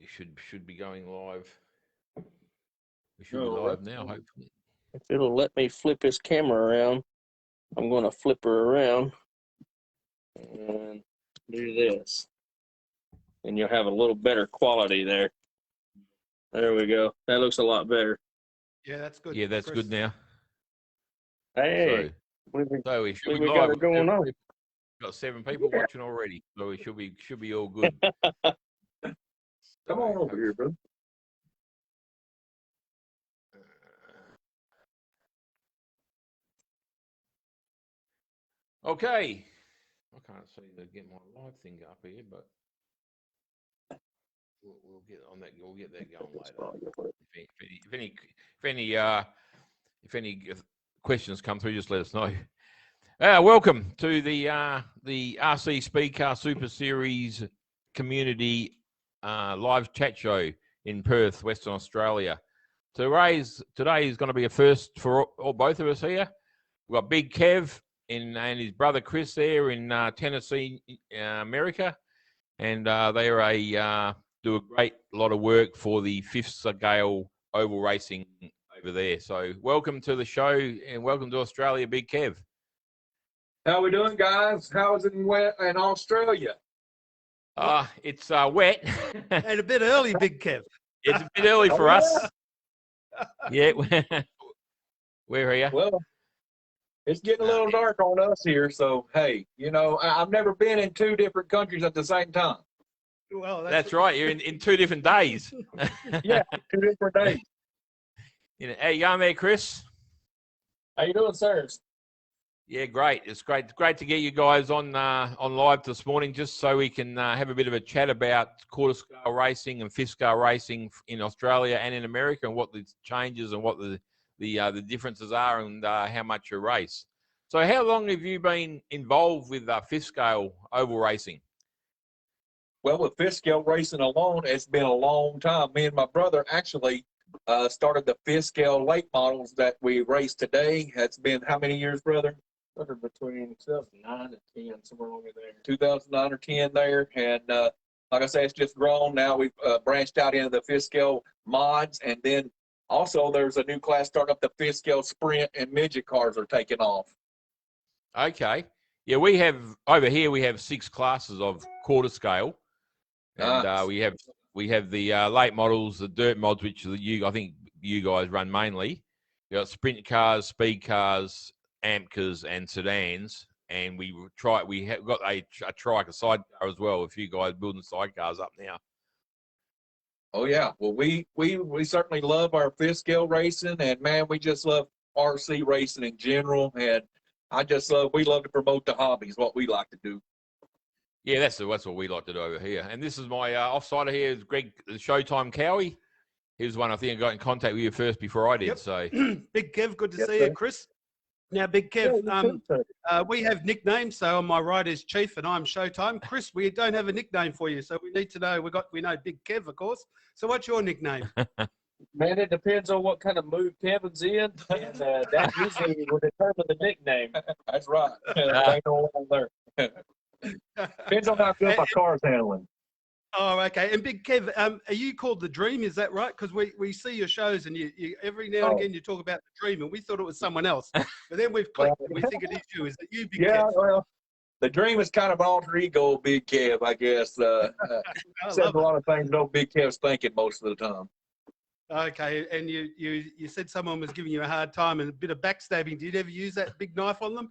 should be going live. We should be live now, hopefully. If it'll let me flip his camera around, I'm going to flip her around and do this. And you'll have a little better quality there. There we go. That looks a lot better. Yeah, that's good. Yeah, that's Chris. good now. Hey, we should be we live. got it going on. Got 7 people watching already, so we should be all good. Come on over here, bro. Okay. I can't see to get my live thing up here, but we'll get on that. We'll get that going later. If any questions come through, just let us know. Welcome to the RC Speedcar Super Series Community live chat show in Perth, Western Australia. Today is going to be a first for both of us here. We've got Big Kev and his brother Chris there in Tennessee, America, and they do a great lot of work for the 5th scale oval racing over there. So welcome to the show and welcome to Australia, Big Kev. How we doing, guys? How is it in Australia? It's wet. And a bit early, Big Kev. It's a bit early for us. Yeah, we're here. Well, it's getting a little dark on us here, so hey, I've never been in 2 different countries at the same time. Well, that's right. You're in 2 different days. Yeah, 2 different days. How you going there, Chris? How you doing, sirs? Yeah, great. It's great to get you guys on live this morning, just so we can have a bit of a chat about quarter scale racing and 5th scale racing in Australia and in America, and what the changes and what the differences are, and how much you race. So, how long have you been involved with 5th scale oval racing? Well, with 5th scale racing alone, it's been a long time. Me and my brother actually started the 5th scale late models that we race today. It's been how many years, brother? Between 2009 and 10, somewhere over there. 2009 or 10 there. And like I say, it's just grown. Now we've branched out into the 5th scale mods. And then also there's a new class starting up, the 5th scale sprint, and midget cars are taking off. Okay. Yeah, we have, over here, we have 6 classes of quarter scale. And Nice. we have the late models, the dirt mods, which I think you guys run mainly. You got sprint cars, speed cars, amp cars, and sedans. And we have got a trike, a sidecar as well. A few guys building sidecars up now. Oh yeah, well we certainly love our 5th scale racing, and man, we just love RC racing in general. And we love to promote the hobbies, what we like to do. Yeah, that's what we like to do over here. And this is my offsider here, is Greg Showtime Cowie. He was one I think I got in contact with you first before I did. Yep. So Big Kev, good to see you, Chris. Now, Big Kev, we have nicknames. So on my right is Chief, and I'm Showtime. Chris, we don't have a nickname for you, so we need to know. We know Big Kev, of course. So what's your nickname? Man, it depends on what kind of mood Kevin's in, and that usually will determine the nickname. That's right. Ain't no one there. Depends on how good my car's handling. Oh, okay. And Big Kev, are you called the Dream? Is that right? Because we see your shows, and you every now and again you talk about the Dream, and we thought it was someone else. But then we've clicked, and we think it is you. Is it you, Big Kev? Well, the Dream is kind of an alter ego of Big Kev, I guess. Says a lot of things no Big Kev's thinking most of the time. Okay, and you said someone was giving you a hard time and a bit of backstabbing. Did you ever use that big knife on them?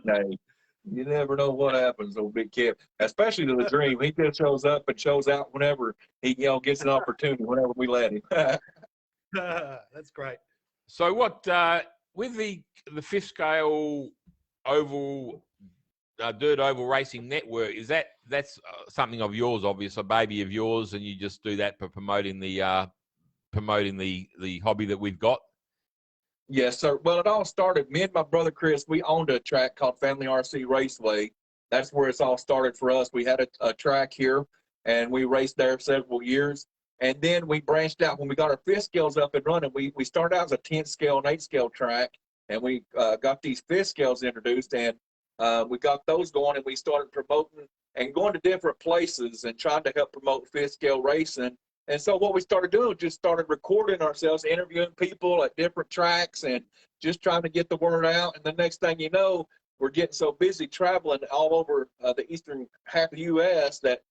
No. You never know what happens, old Big Kev. Especially to the Dream. He just shows up and shows out whenever he gets an opportunity, whenever we let him. That's great. So what with the 5th scale oval dirt oval racing network, that's something of yours, obviously, a baby of yours, and you just do that for promoting the hobby that we've got? Yes, sir. Well, it all started, me and my brother Chris, we owned a track called Family RC Raceway. That's where it's all started for us. We had a track here, and we raced there several years. And then we branched out. When we got our 5th scales up and running, we started out as a 10th scale and 8th scale track, and we got these 5th scales introduced, and we got those going, and we started promoting and going to different places and trying to help promote 5th scale racing. And so what we started doing was just started recording ourselves, interviewing people at different tracks, and just trying to get the word out. And the next thing you know, we're getting so busy traveling all over the eastern half of the U.S. that,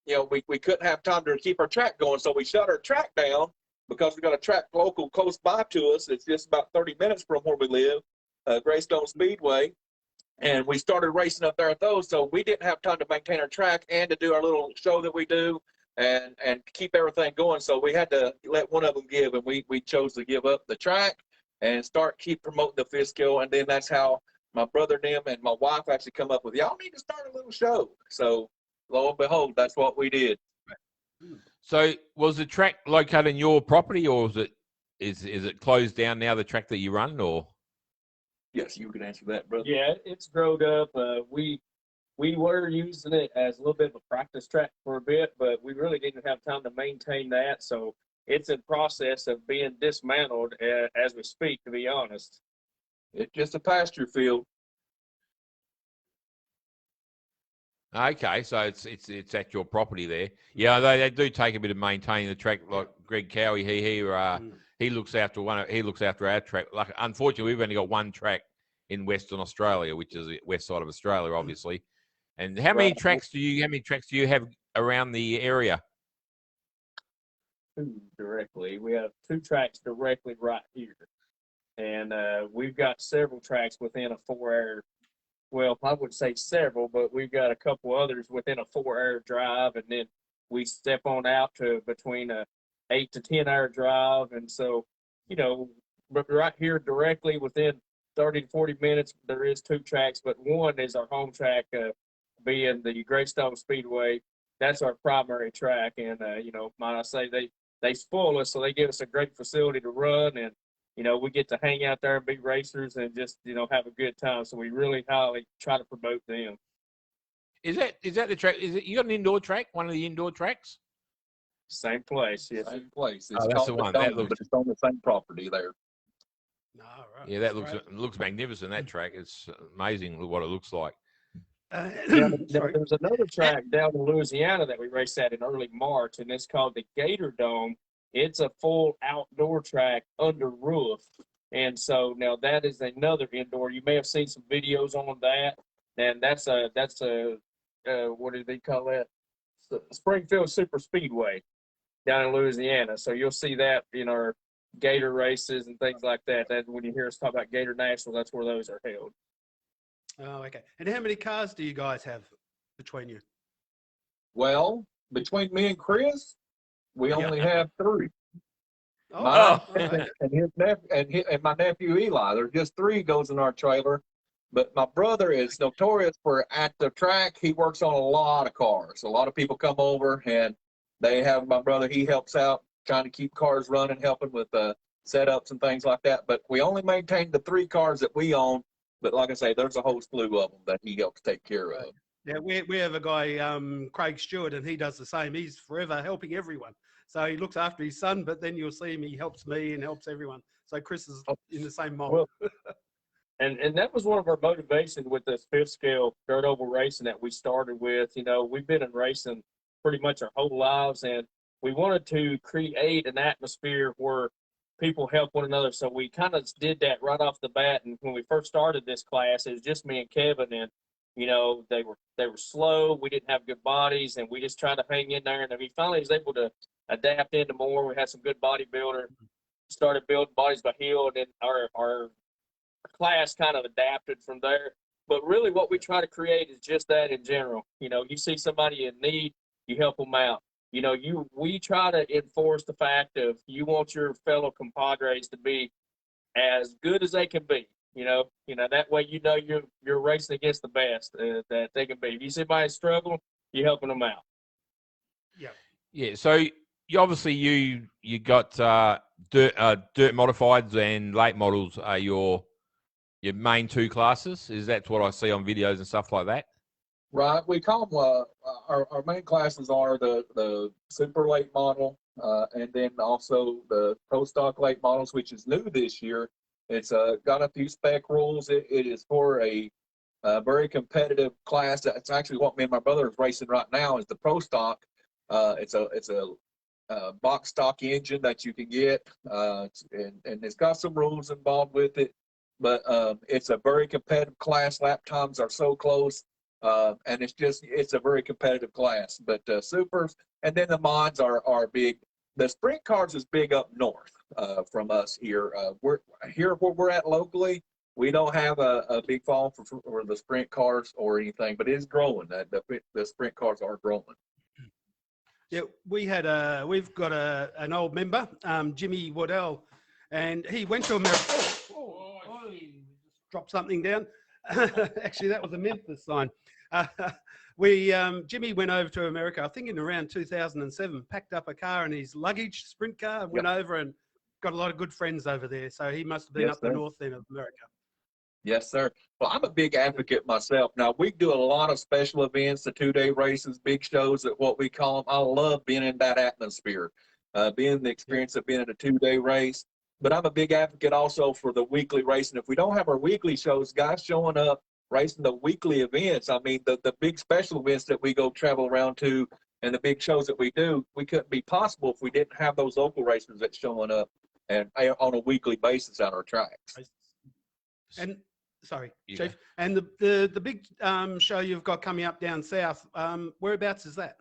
we couldn't have time to keep our track going. So we shut our track down because we got a track local close by to us. It's just about 30 minutes from where we live, Greystone Speedway. And we started racing up there at those. So we didn't have time to maintain our track and to do our little show that we do and keep everything going. So we had to let one of them give, and we chose to give up the track and keep promoting the fifth skill. And then that's how my brother and them and my wife actually come up with, y'all need to start a little show. So lo and behold, that's what we did. So was the track located in your property, or is it closed down now, the track that you run, or? Yes, you can answer that, brother. Yeah, it's grown up. We were using it as a little bit of a practice track for a bit, but we really didn't have time to maintain that. So it's in process of being dismantled as we speak, to be honest. It's just a pasture field. Okay, so it's at your property there. Yeah, they do take a bit of maintaining the track. Like Greg Cowie, he looks after our track. Like, unfortunately, we've only got one track in Western Australia, which is the west side of Australia, obviously. And how many tracks do you have around the area? Two directly. We have 2 tracks directly right here, and we've got several tracks within a 4-hour. Well, I would say several, but we've got a couple others within a 4-hour drive, and then we step on out to between a 8 to 10-hour drive. And so, but right here directly within 30 to 40 minutes, there is 2 tracks, but one is our home track, being the Greystone Speedway. That's our primary track, and might I say, they spoil us, so they give us a great facility to run, and we get to hang out there and be racers and just have a good time. So we really highly try to promote them. Is that the track? You got an indoor track? One of the indoor tracks? Same place, yes. Same place. It's that's the one. Dome, but it's on the same property there. No, right. Yeah, that looks magnificent. That track, it's amazing what it looks like. There's another track down in Louisiana that we raced at in early March, and it's called the Gator Dome. It's a full outdoor track under roof. And so now that is another indoor. You may have seen some videos on that. And that's a what do they call that? Springfield Super Speedway down in Louisiana. So you'll see that in our Gator races and things like that. That when you hear us talk about Gator National, that's where those are held. Oh, okay. And how many cars do you guys have between you? Well, between me and Chris, we only have 3. Okay. And his nephew and my nephew Eli. There's just 3 goes in our trailer. But my brother is notorious for at the track. He works on a lot of cars. A lot of people come over, and they have my brother. He helps out trying to keep cars running, helping with setups and things like that. But we only maintain the 3 cars that we own. But like I say, there's a whole slew of them that he helps take care of. Yeah, we have a guy, Craig Stewart, and he does the same. He's forever helping everyone. So he looks after his son, but then you'll see him, he helps me and helps everyone. So Chris is in the same mold. Well, and that was one of our motivations with this 5th scale dirt oval racing that we started with. We've been in racing pretty much our whole lives, and we wanted to create an atmosphere where people help one another. So we kind of did that right off the bat. And when we first started this class, it was just me and Kevin, and they were slow. We didn't have good bodies, and we just tried to hang in there. And we finally was able to adapt into more. We had some good bodybuilder, started building bodies by heel, and then our class kind of adapted from there. But really what we try to create is just that in general. You see somebody in need, you help them out. We try to enforce the fact of you want your fellow compadres to be as good as they can be. That way you're racing against the best that they can be. If you see somebody struggle, you're helping them out. Yeah. So you got dirt modifieds and late models are your main 2 classes. Is that what I see on videos and stuff like that? Right. We call them our main classes are the super late model, and then also the pro stock late models, which is new this year. It's got a few spec rules. It is for a very competitive class. That's actually what me and my brother is racing right now. Is the pro stock. It's a box stock engine that you can get, and it's got some rules involved with it. But it's a very competitive class. Lap times are so close, and it's a very competitive class. But supers, and then the mods are big. The sprint cars is big up north from us here. We're here where we're at locally. We don't have a big fall for the sprint cars or anything, but it's growing. The sprint cars are growing. Yeah, we've got an old member, Jimmy Waddell, and he went to America. He dropped something down. Actually, that was a Memphis sign. Jimmy went over to America, I think in around 2007, packed up a car and his luggage, sprint car, and went over and got a lot of good friends over there. So he must have been up the north end of America. Yes, sir. Well, I'm a big advocate myself. Now, we do a lot of special events, the 2-day races, big shows, at what we call them. I love being in that atmosphere, being the experience of being in a 2-day race. But I'm a big advocate also for the weekly racing. If we don't have our weekly shows, guys showing up, racing the weekly events, I mean, the big special events that we go travel around to and the big shows that we do, we couldn't be possible if we didn't have those local racers that's showing up and on a weekly basis at our tracks. And sorry, Chief. And the big show you've got coming up down south, whereabouts is that?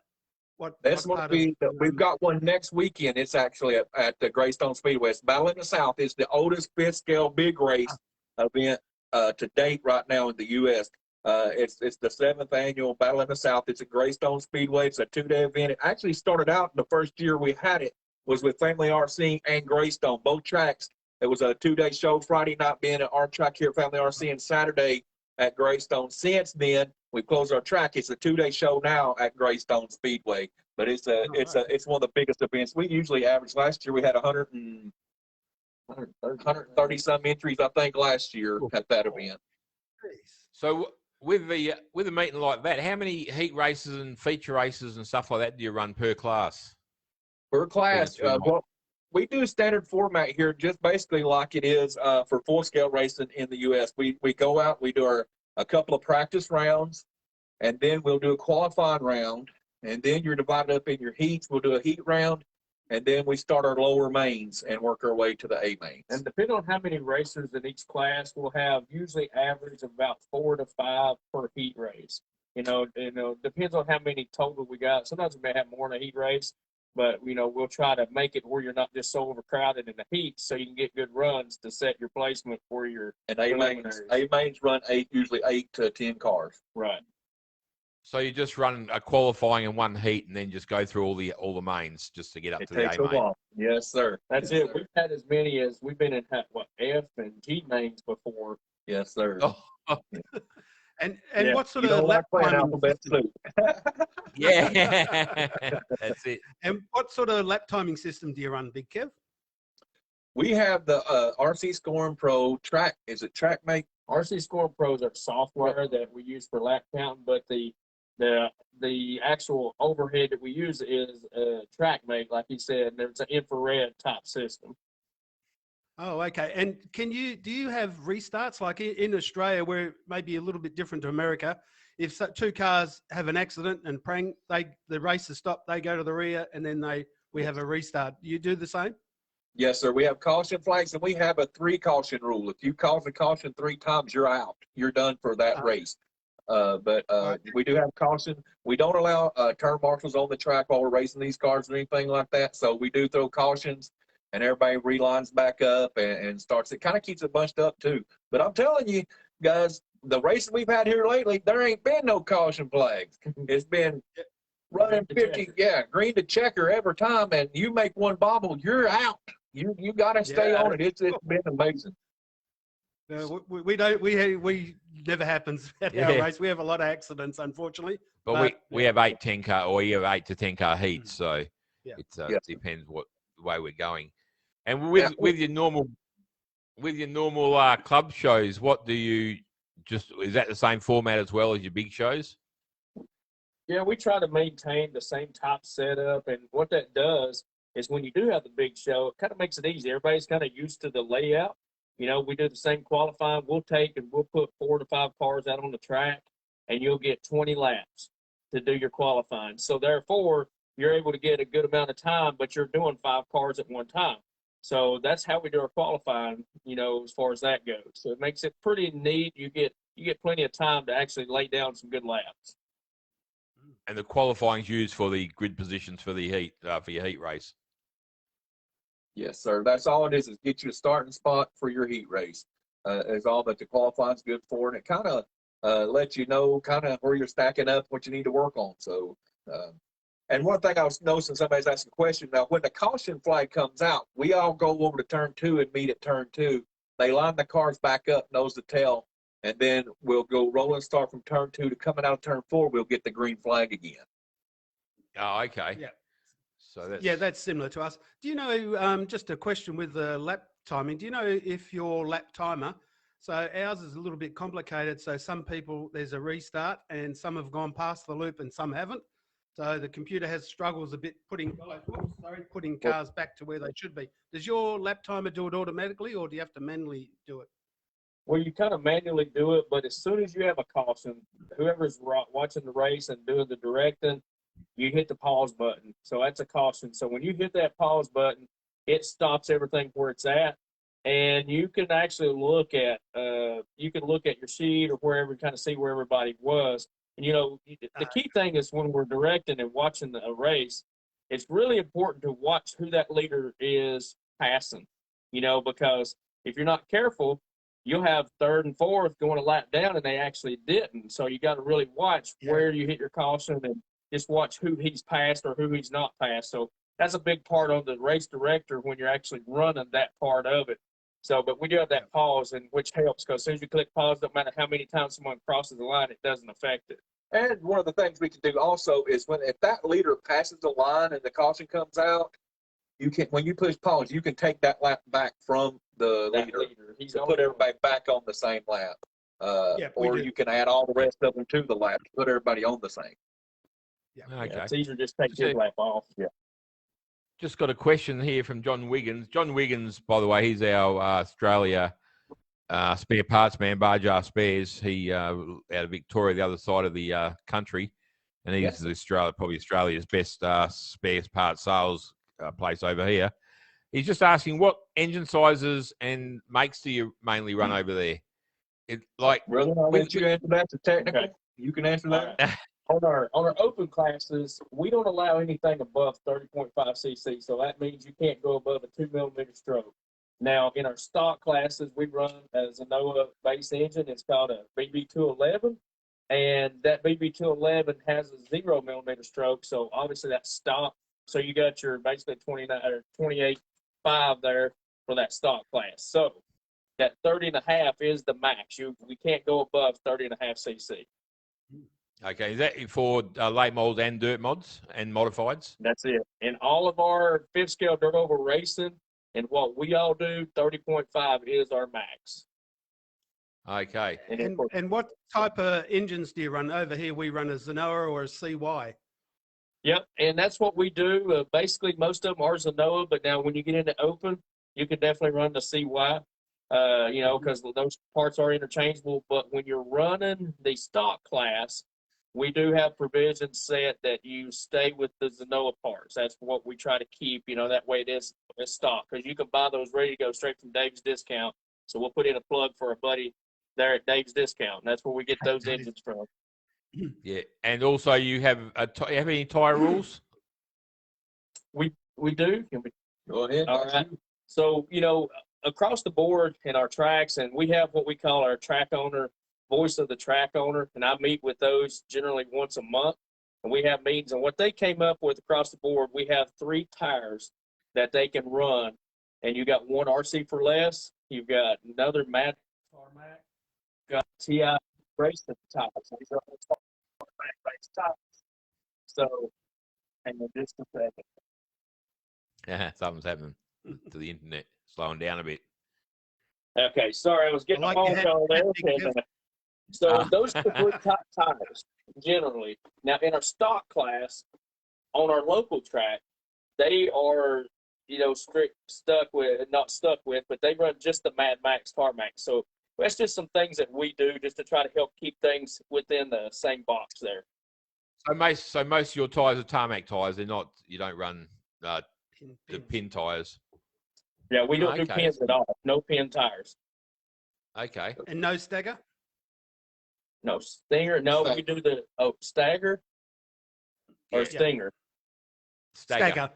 That's what we've got one next weekend. It's actually at the Greystone Speedway. It's Battle in the South. It's the oldest fifth scale big race event to date right now in the U.S. It's the 7th annual Battle in the South. It's at Greystone Speedway. It's a 2-day event. It actually started out the first year we had it was with Family RC and Greystone, both tracks. It was a 2-day show, Friday night being at our track here at Family RC and Saturday at Greystone. Since then, we closed our track. It's a 2-day show now at Greystone Speedway, but it's one of the biggest events. We usually average. Last year we had 130 some entries, I think, last year at that event. So with the meeting like that, how many heat races and feature races and stuff like that do you run per class? Per class, well, we do standard format here, just basically like it is for full-scale racing in the U.S. We go out, we do a couple of practice rounds, and then we'll do a qualifying round, and then you're divided up in your heats. We'll do a heat round, and then we start our lower mains and work our way to the A mains. And depending on how many racers in each class, we'll have usually average of about 4 to 5 per heat race. Depends on how many total we got. Sometimes we may have more in a heat race. But, we'll try to make it where you're not just so overcrowded in the heat so you can get good runs to set your placement for your A-mains run usually 8 to 10 cars. Right. So you just run a qualifying in one heat and then just go through all the mains just to get up to the A main. Yes, sir. That's it. We've had as many as we've been in F and G mains before. Yes, sir. Oh. And what sort of lap timing system? Yeah, that's it. And what sort of lap timing system do you run, Big Kev? We have the RC Scoring Pro track. Is it TrackMate? RC Scoring Pro is our software that we use for lap counting, but the actual overhead that we use is TrackMate, like you said. There's an infrared type system. Oh, okay. And do you have restarts like in Australia, where it may be a little bit different to America? If 2 cars have an accident and the race is stopped, they go to the rear, and then we have a restart. You do the same? Yes, sir. We have caution flags, and we have a 3 caution rule. If you cause a caution 3 times, you're out. You're done for that race. But we do have caution. We don't allow turn marshals on the track while we're racing these cars or anything like that. So we do throw cautions. And everybody relines back up and starts. It kind of keeps it bunched up too. But I'm telling you, guys, the races we've had here lately, there ain't been no caution flags. It's been running 50, green to checker every time, and you make one bobble, you're out. You got to stay on it. It's been amazing. We never happens at our race. We have a lot of accidents, unfortunately. But we have 8 10-car, or you have 8 to 10-car heats, so it depends what way we're going. And with your normal club shows, what do you is that the same format as well as your big shows? Yeah, we try to maintain the same type setup, and what that does is when you do have the big show, it kind of makes it easy. Everybody's kind of used to the layout. We do the same qualifying. We'll put 4 to 5 cars out on the track, and you'll get 20 laps to do your qualifying. So therefore, you're able to get a good amount of time, but you're doing 5 cars at one time. So that's how we do our qualifying, you know, as far as that goes. So it makes it pretty neat. You get plenty of time to actually lay down some good laps. And the qualifying's used for the grid positions for the heat for your heat race. Yes, sir. That's all it is get you a starting spot for your heat race. Is all that the qualifying's good for, and it kind of lets you know kind of where you're stacking up, what you need to work on. So, and one thing I was noticing, somebody's asking a question now. When the caution flag comes out, we all go over to turn 2 and meet at turn 2. They line the cars back up, nose to tail, and then we'll go rolling start from turn 2 to coming out of turn 4. We'll get the green flag again. Oh, okay. Yeah. So that's similar to us. Do you know, just a question with the lap timing, do you know if your lap timer, so ours is a little bit complicated, so some people, there's a restart and some have gone past the loop and some haven't. So the computer has struggles a bit putting cars back to where they should be. Does your lap timer do it automatically, or do you have to manually do it? Well, you kind of manually do it, but as soon as you have a caution, whoever's watching the race and doing the directing, you hit the pause button. So that's a caution. So when you hit that pause button, it stops everything where it's at. And you can actually look at your sheet or wherever, kind of see where everybody was. And, you know, the key thing is when we're directing and watching a race, it's really important to watch who that leader is passing, you know, because if you're not careful, you'll have third and fourth going a lap down and they actually didn't. So you got to really watch where you hit your caution and just watch who he's passed or who he's not passed. So that's a big part of the race director when you're actually running that part of it. So, but we do have that pause, and which helps, because as soon as you click pause, no matter how many times someone crosses the line, it doesn't affect it. And one of the things we can do also is if that leader passes the line and the caution comes out, when you push pause, you can take that lap back from the leader. He's to put everybody back on the same lap. Or you can add all the rest of them to the lap to put everybody on the same. Yeah. Okay. It's easier to just take his lap off. Yeah. Just got a question here from John Wiggins. John Wiggins, by the way, he's our Australia spare parts man, Barjar Spares. He out of Victoria, the other side of the country, and he's probably Australia's best spares parts sales place over here. He's just asking, what engine sizes and makes do you mainly run over there? Really, I'll let you answer that. Technically, you can answer that. Right. On our open classes, we don't allow anything above 30.5 cc, so that means you can't go above a 2 millimeter stroke. Now, in our stock classes, we run a Zenoa base engine. It's called a BB211, and that BB211 has a 0 millimeter stroke, so obviously that's stock. So you got your basically 29 or 28.5 there for that stock class. So that 30.5 is the max. We can't go above 30.5 cc. Okay, is that for late mods and dirt mods and modifieds? That's it. In all of our fifth scale dirt oval racing and what we all do, 30.5 is our max. Okay. And what type of engines do you run? Over here, we run a Zenoa or a CY. Yep, and that's what we do. Basically, most of them are Zenoa, but now when you get into open, you can definitely run the CY, you know, because those parts are interchangeable. But when you're running the stock class, we do have provisions set that you stay with the Zenoa parts. That's what we try to keep, you know, that way it is stock. Because you can buy those ready to go straight from Dave's Discount. So we'll put in a plug for a buddy there at Dave's Discount. And that's where we get those engines from. Yeah, and also you have any tire rules? We do. Can we go ahead? All right. So, you know, across the board in our tracks, and we have what we call our track owner, voice of the track owner, and I meet with those generally once a month, and we have meetings. And what they came up with across the board, we have 3 tires that they can run, and you got one RC for less, you've got another Tarmac, got TI racing tires. These are race tires. So, hang on just a second. Yeah, something's happening to the internet, slowing down a bit. Okay, sorry, I was getting a phone call there. So those are the 3 top tires generally. Now in our stock class, on our local track, they are, you know, not stuck with, but they run just the Mad Max Tarmac. So that's just some things that we do just to try to help keep things within the same box there. So most of your tires are tarmac tires. They're not. You don't run the pin tires. Yeah, we don't do okay. pins at all. No pin tires. Okay. And no stagger? No Stinger. No, we do the Stagger or Yeah. Stinger. Stagger.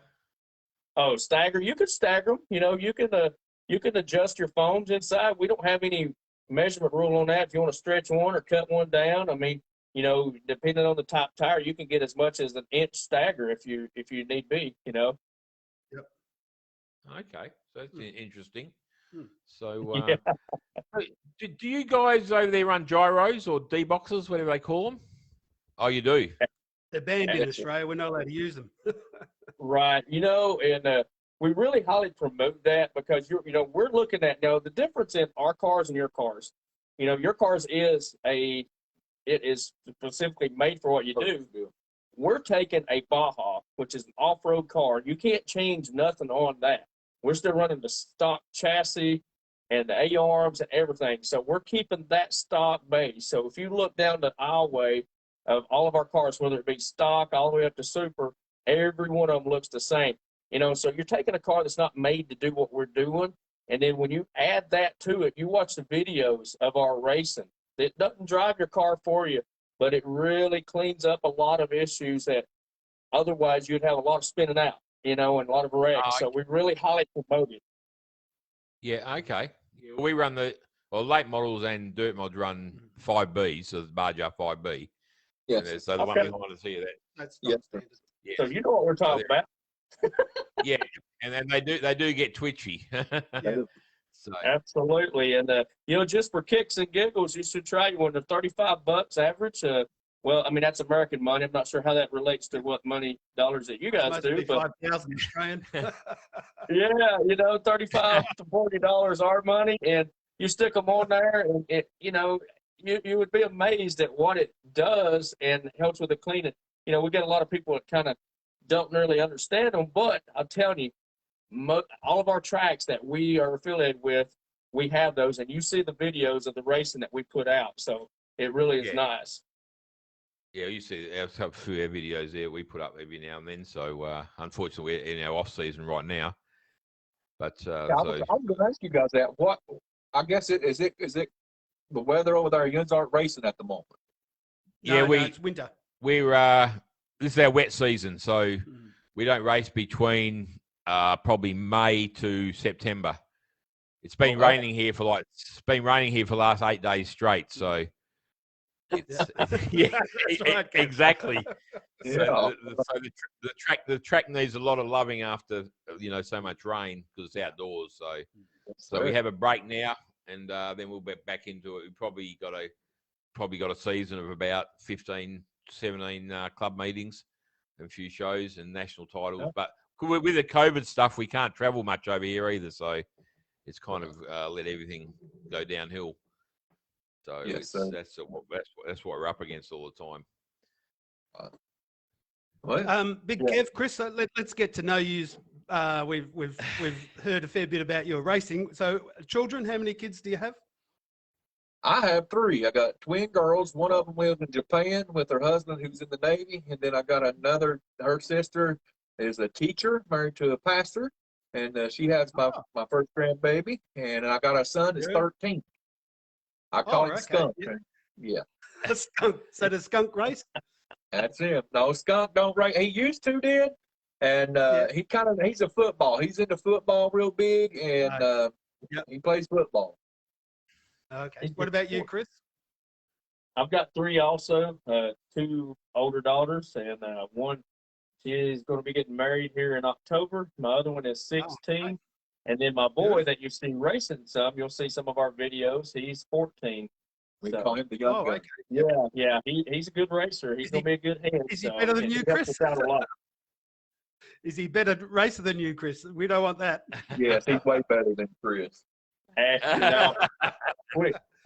Oh, Stagger. You can stagger them. You know, you can adjust your foams inside. We don't have any measurement rule on that. If you want to stretch one or cut one down, I mean, you know, depending on the top tire, you can get as much as an inch stagger if you need be. You know. Yep. Okay, so that's interesting. Hmm. So, Yeah. do you guys over there run gyros or D-boxes, whatever they call them? Oh, you do? They're banned in Australia. We're not allowed to use them. Right. You know, and we really highly promote that because we're looking at now the difference in our cars and your cars. You know, your cars it is specifically made for what you do. We're taking a Baja, which is an off-road car. You can't change nothing on that. We're still running the stock chassis and the A-arms and everything. So we're keeping that stock base. So if you look down the aisleway of all of our cars, whether it be stock all the way up to super, every one of them looks the same. You know, so you're taking a car that's not made to do what we're doing. And then when you add that to it, you watch the videos of our racing. It doesn't drive your car for you, but it really cleans up a lot of issues that otherwise you'd have a lot of spinning out, you know, and a lot of wrecks. So we really highly promote it. Yeah, okay. Yeah, we run late models and dirt mods run 5B, so the Barger 5B. Yes. So the one behind us here, That's Yes. standard. yeah. So you know what we're talking about. Yeah, and then they do get twitchy. Yeah. So Absolutely. And, you know, just for kicks and giggles, you should try one. They're $35 average. Well, I mean, that's American money. I'm not sure how that relates to what dollars that you guys Must do. be But 5,000 Australian. yeah, you know, $35 to $40 our money. And you stick them on there and you know, you would be amazed at what it does and helps with the cleaning. You know, we get a lot of people that kind of don't really understand them, but I'm telling you, all of our tracks that we are affiliated with, we have those, and you see the videos of the racing that we put out. So it really is nice. Yeah, you see a few of our videos there we put up every now and then. So unfortunately, we're in our off season right now. But I was going to ask you guys that. What I guess is it the weather over there? You aren't racing at the moment. No, it's winter. We're this is our wet season, so we don't race between probably May to September. It's been raining here for the last 8 days straight. So it's exactly. Yeah. So the track needs a lot of loving after so much rain because it's outdoors. So we have a break now, and then we'll be back into it. We probably got a season of about 15, 17 club meetings, and a few shows and national titles. But with the COVID stuff, we can't travel much over here either. So it's kind of let everything go downhill. So that's what we're up against all the time. Big Kev, Chris, let's get to know you. We've heard a fair bit about your racing. So, children, how many kids do you have? I have 3. I got twin girls. One of them lives in Japan with her husband who's in the Navy. And then I got her sister is a teacher, married to a pastor. And she has my first grandbaby. And I got a son that's 13. I call him Skunk. Yeah. Skunk. So the Skunk race? That's him. No, Skunk don't race. He used to did. And he's a football. He's into football real big. And he plays football. Okay. What about you, Chris? I've got 3 also, 2 older daughters, and one, she's going to be getting married here in October. My other one is 16. And then my boy that you see racing you'll see some of our videos. He's 14. We call him the young guy. Okay. Yeah. He's a good racer. He's going to be a good head. Is he better than you, Chris? Is he better racer than you, Chris? We don't want that. Yes, he's way better than Chris.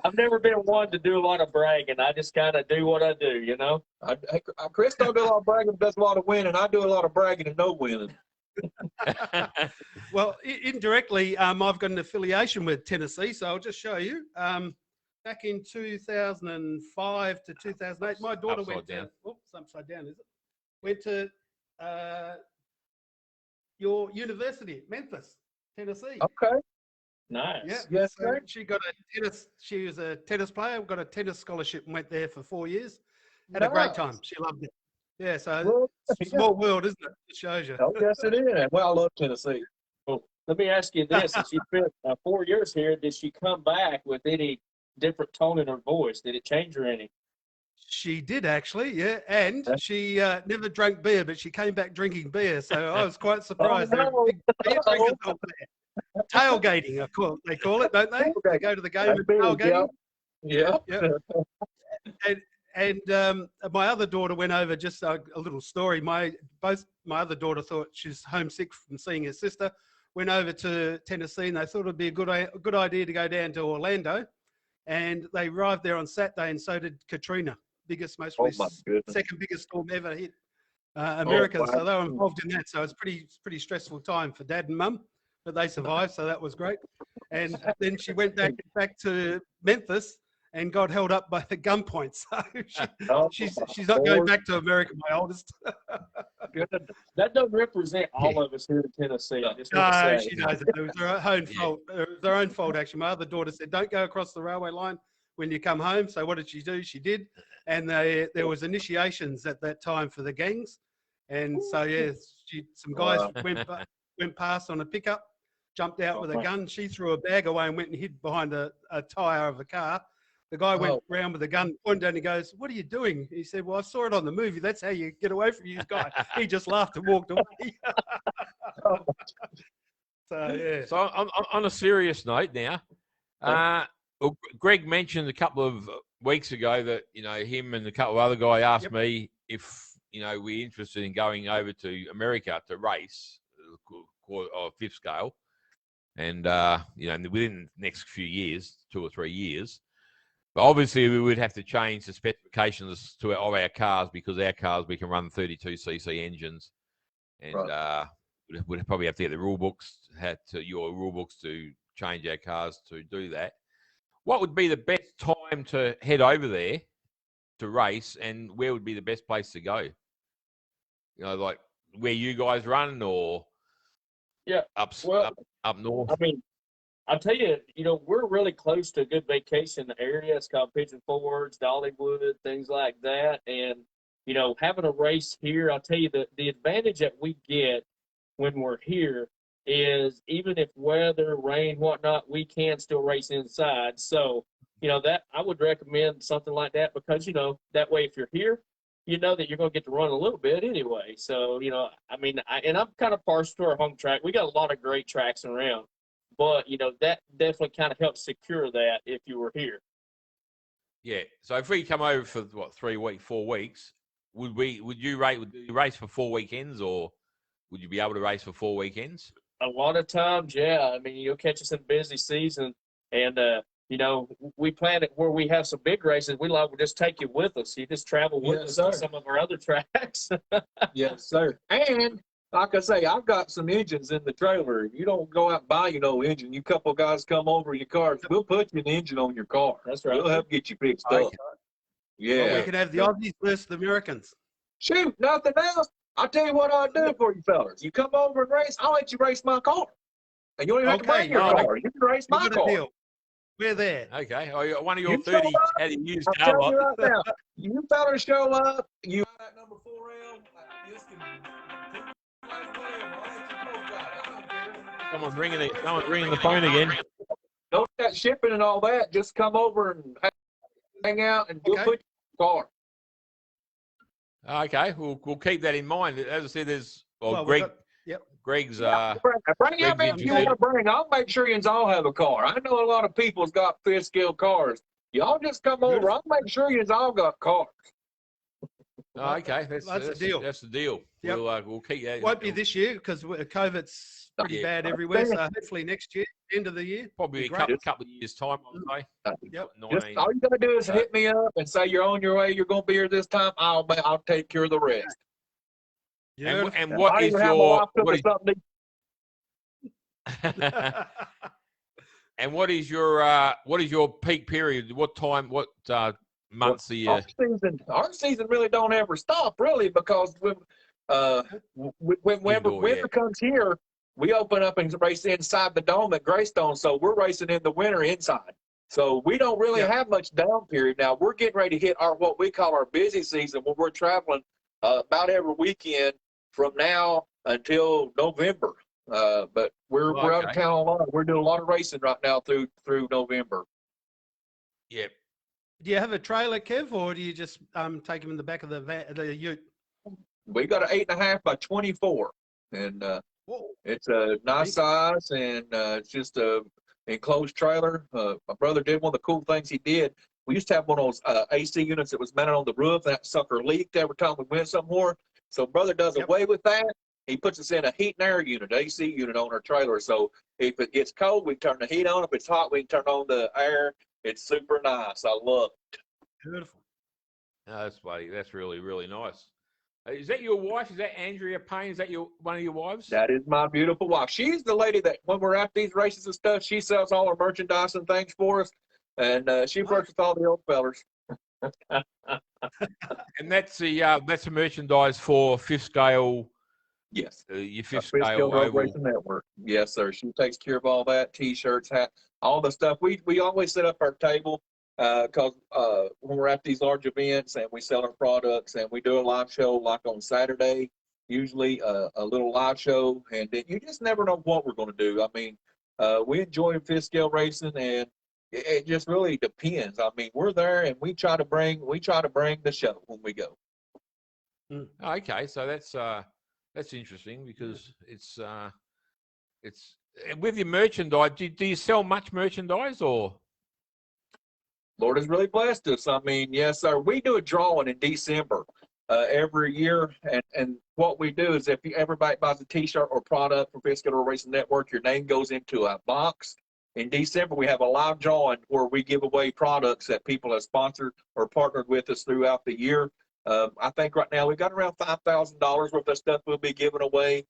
I've never been one to do a lot of bragging. I just kind of do what I do, you know. Chris don't do a lot of bragging, does a lot of winning. I do a lot of bragging and no winning. Well, indirectly, I've got an affiliation with Tennessee, so I'll just show you. back in 2005 to 2008. My daughter Upside went down. to, oops, upside down, is it? Went to your university, Memphis, Tennessee. Okay. Nice. Yeah. Yes, So sir. she got a tennis. She was a tennis player. Got a tennis scholarship and went there for 4 years. Had a great time. She loved it. Yeah. So Well, it's a small world, isn't it? It shows you. oh, yes, it is. Well, I love Tennessee. Well, let me ask you this: if she spent 4 years here, did she come back with any different tone in her voice? Did it change her any? She did actually, yeah, and Yeah. she never drank beer, but she came back drinking beer. So I was quite surprised. They're no. big beer drinkers over there. Tailgating, they call it, don't they? They go to the game and tailgating. Yeah. Yeah. And my other daughter went over. Just a little story. My other daughter thought she's homesick from seeing her sister. Went over to Tennessee, and they thought it'd be a good idea to go down to Orlando. And they arrived there on Saturday, and so did Katrina, biggest, most Oh, my goodness. second biggest storm ever hit America. wow. So they were involved in that. So it's pretty stressful time for Dad and Mum, but they survived. So that was great. And then she went back to Memphis and got held up by the gunpoint. So she's not going back to America, my oldest. That doesn't represent all of us here in Tennessee. I just want to No, say. she knows it. It was her own fault. It was her own fault, actually. My other daughter said, don't go across the railway line when you come home. So what did she do? She did. And there was initiations at that time for the gangs. And so, yeah, some guys went past on a pickup, jumped out with a gun. She threw a bag away and went and hid behind a tyre of a car. The guy went round with a gun, pointed down, and he goes, what are you doing? He said, well, I saw it on the movie. That's how you get away from you guy. He just laughed and walked away. So, yeah. So on a serious note now, well, Greg mentioned a couple of weeks ago that, him and a couple of other guys asked me if, we're interested in going over to America to race or fifth scale. And, within the next few years, 2 or 3 years. But obviously, we would have to change the specifications of our cars, because our cars, we can run 32cc engines. And we'd probably have to get the rule books, your rule books to change our cars to do that. What would be the best time to head over there to race, and where would be the best place to go? Like where you guys run, or up north? I mean, I'll tell you, we're really close to a good vacation area. It's called Pigeon Forge, Dollywood, things like that. And, having a race here, I'll tell you the advantage that we get when we're here is even if weather, rain, whatnot, we can still race inside. So, that I would recommend something like that, because, that way if you're here, you know that you're going to get to run a little bit anyway. So, I'm kind of partial to our home track. We got a lot of great tracks around. But, that definitely kind of helps secure that if you were here. Yeah. So if we come over for 4 weeks, would you race for 4 weekends, or would you be able to race for 4 weekends? A lot of times, yeah. I mean, you'll catch us in busy season, and we plan it where we have some big races. We'll just take you with us. You just travel with us to some of our other tracks. Yes, sir. And like I say, I've got some engines in the trailer. If you don't go out and buy your no engine, you couple guys come over your car, we'll put you an engine on your car. That's right. We'll help get you fixed up. Yeah. Well, we can have the Aussies versus the Americans. Shoot, nothing else. I'll tell you what I'll do for you fellas. You come over and race, I'll let you race my car. And you don't even have to bring your car. You can race my car. Deal. We're there. Okay. Oh, one of your 30 had a used I'll car. tell you right now, you fellas show up, you that number 4L, this can Someone's ringing the phone again. Don't that shipping and all that. Just come over and hang out, and we'll put your car. Okay, we'll keep that in mind. As I said, there's Greg's. Bring how many you want to bring. I'll make sure you all have a car. I know a lot of people's got fifth scale cars. Y'all just come over. I'll make sure you all got cars. Oh, okay, that's the deal. That's the deal. Yep. We'll keep that. Won't be this year because COVID's pretty bad everywhere. So hopefully next year, end of the year. Probably a couple of years' time, I would say. Yep. All you gotta do is hit me up and say you're on your way. You're gonna be here this time. I'll take care of the rest. Yeah. And what is your? And what is your peak period? What time? What months are you? Our season really don't ever stop, really, because whenever winter comes here, we open up and race inside the dome at Greystone. So we're racing in the winter inside. So we don't really have much down period. Now we're getting ready to hit what we call our busy season, when we're traveling about every weekend from now until November. But we're out of town a lot. We're doing a lot of racing right now through November. Yep. Do you have a trailer, Kev, or do you just take them in the back of the ute? We got an 8.5 by 24, and it's a nice size, and it's just a enclosed trailer. My brother did one of the cool things he did. We used to have one of those AC units that was mounted on the roof. That sucker leaked every time we went somewhere. So brother does away with that. He puts us in a heat and air unit, AC unit on our trailer. So if it gets cold, we turn the heat on. If it's hot, we can turn on the air. It's super nice. I love it. Beautiful. Oh, that's funny. That's really, really nice. Is that your wife? Is that Andrea Payne? Is that one of your wives? That is my beautiful wife. She's the lady that when we're at these races and stuff, she sells all our merchandise and things for us. And she works with all the old fellers. And that's the merchandise for Fifth Scale. Yes. Your Fifth Scale Racing Network. Yes, sir. She takes care of all that, T-shirts, hat, all the stuff. We always set up our table because when we're at these large events and we sell our products, and we do a live show like on Saturday, usually a little live show, and then you just never know what we're going to do. I mean, we enjoy Fifth Scale racing, and it just really depends. I mean, we're there, and we try to bring the show when we go. Okay, so that's interesting, because it's with your merchandise. Do you sell much merchandise, or? Lord has really blessed us. I mean, yes, sir. We do a drawing in December every year, and what we do is if everybody buys a T-shirt or product from Fifth Scale Racing Network, your name goes into a box. In December, we have a live drawing where we give away products that people have sponsored or partnered with us throughout the year. I think right now we've got around $5,000 worth of stuff we'll be giving away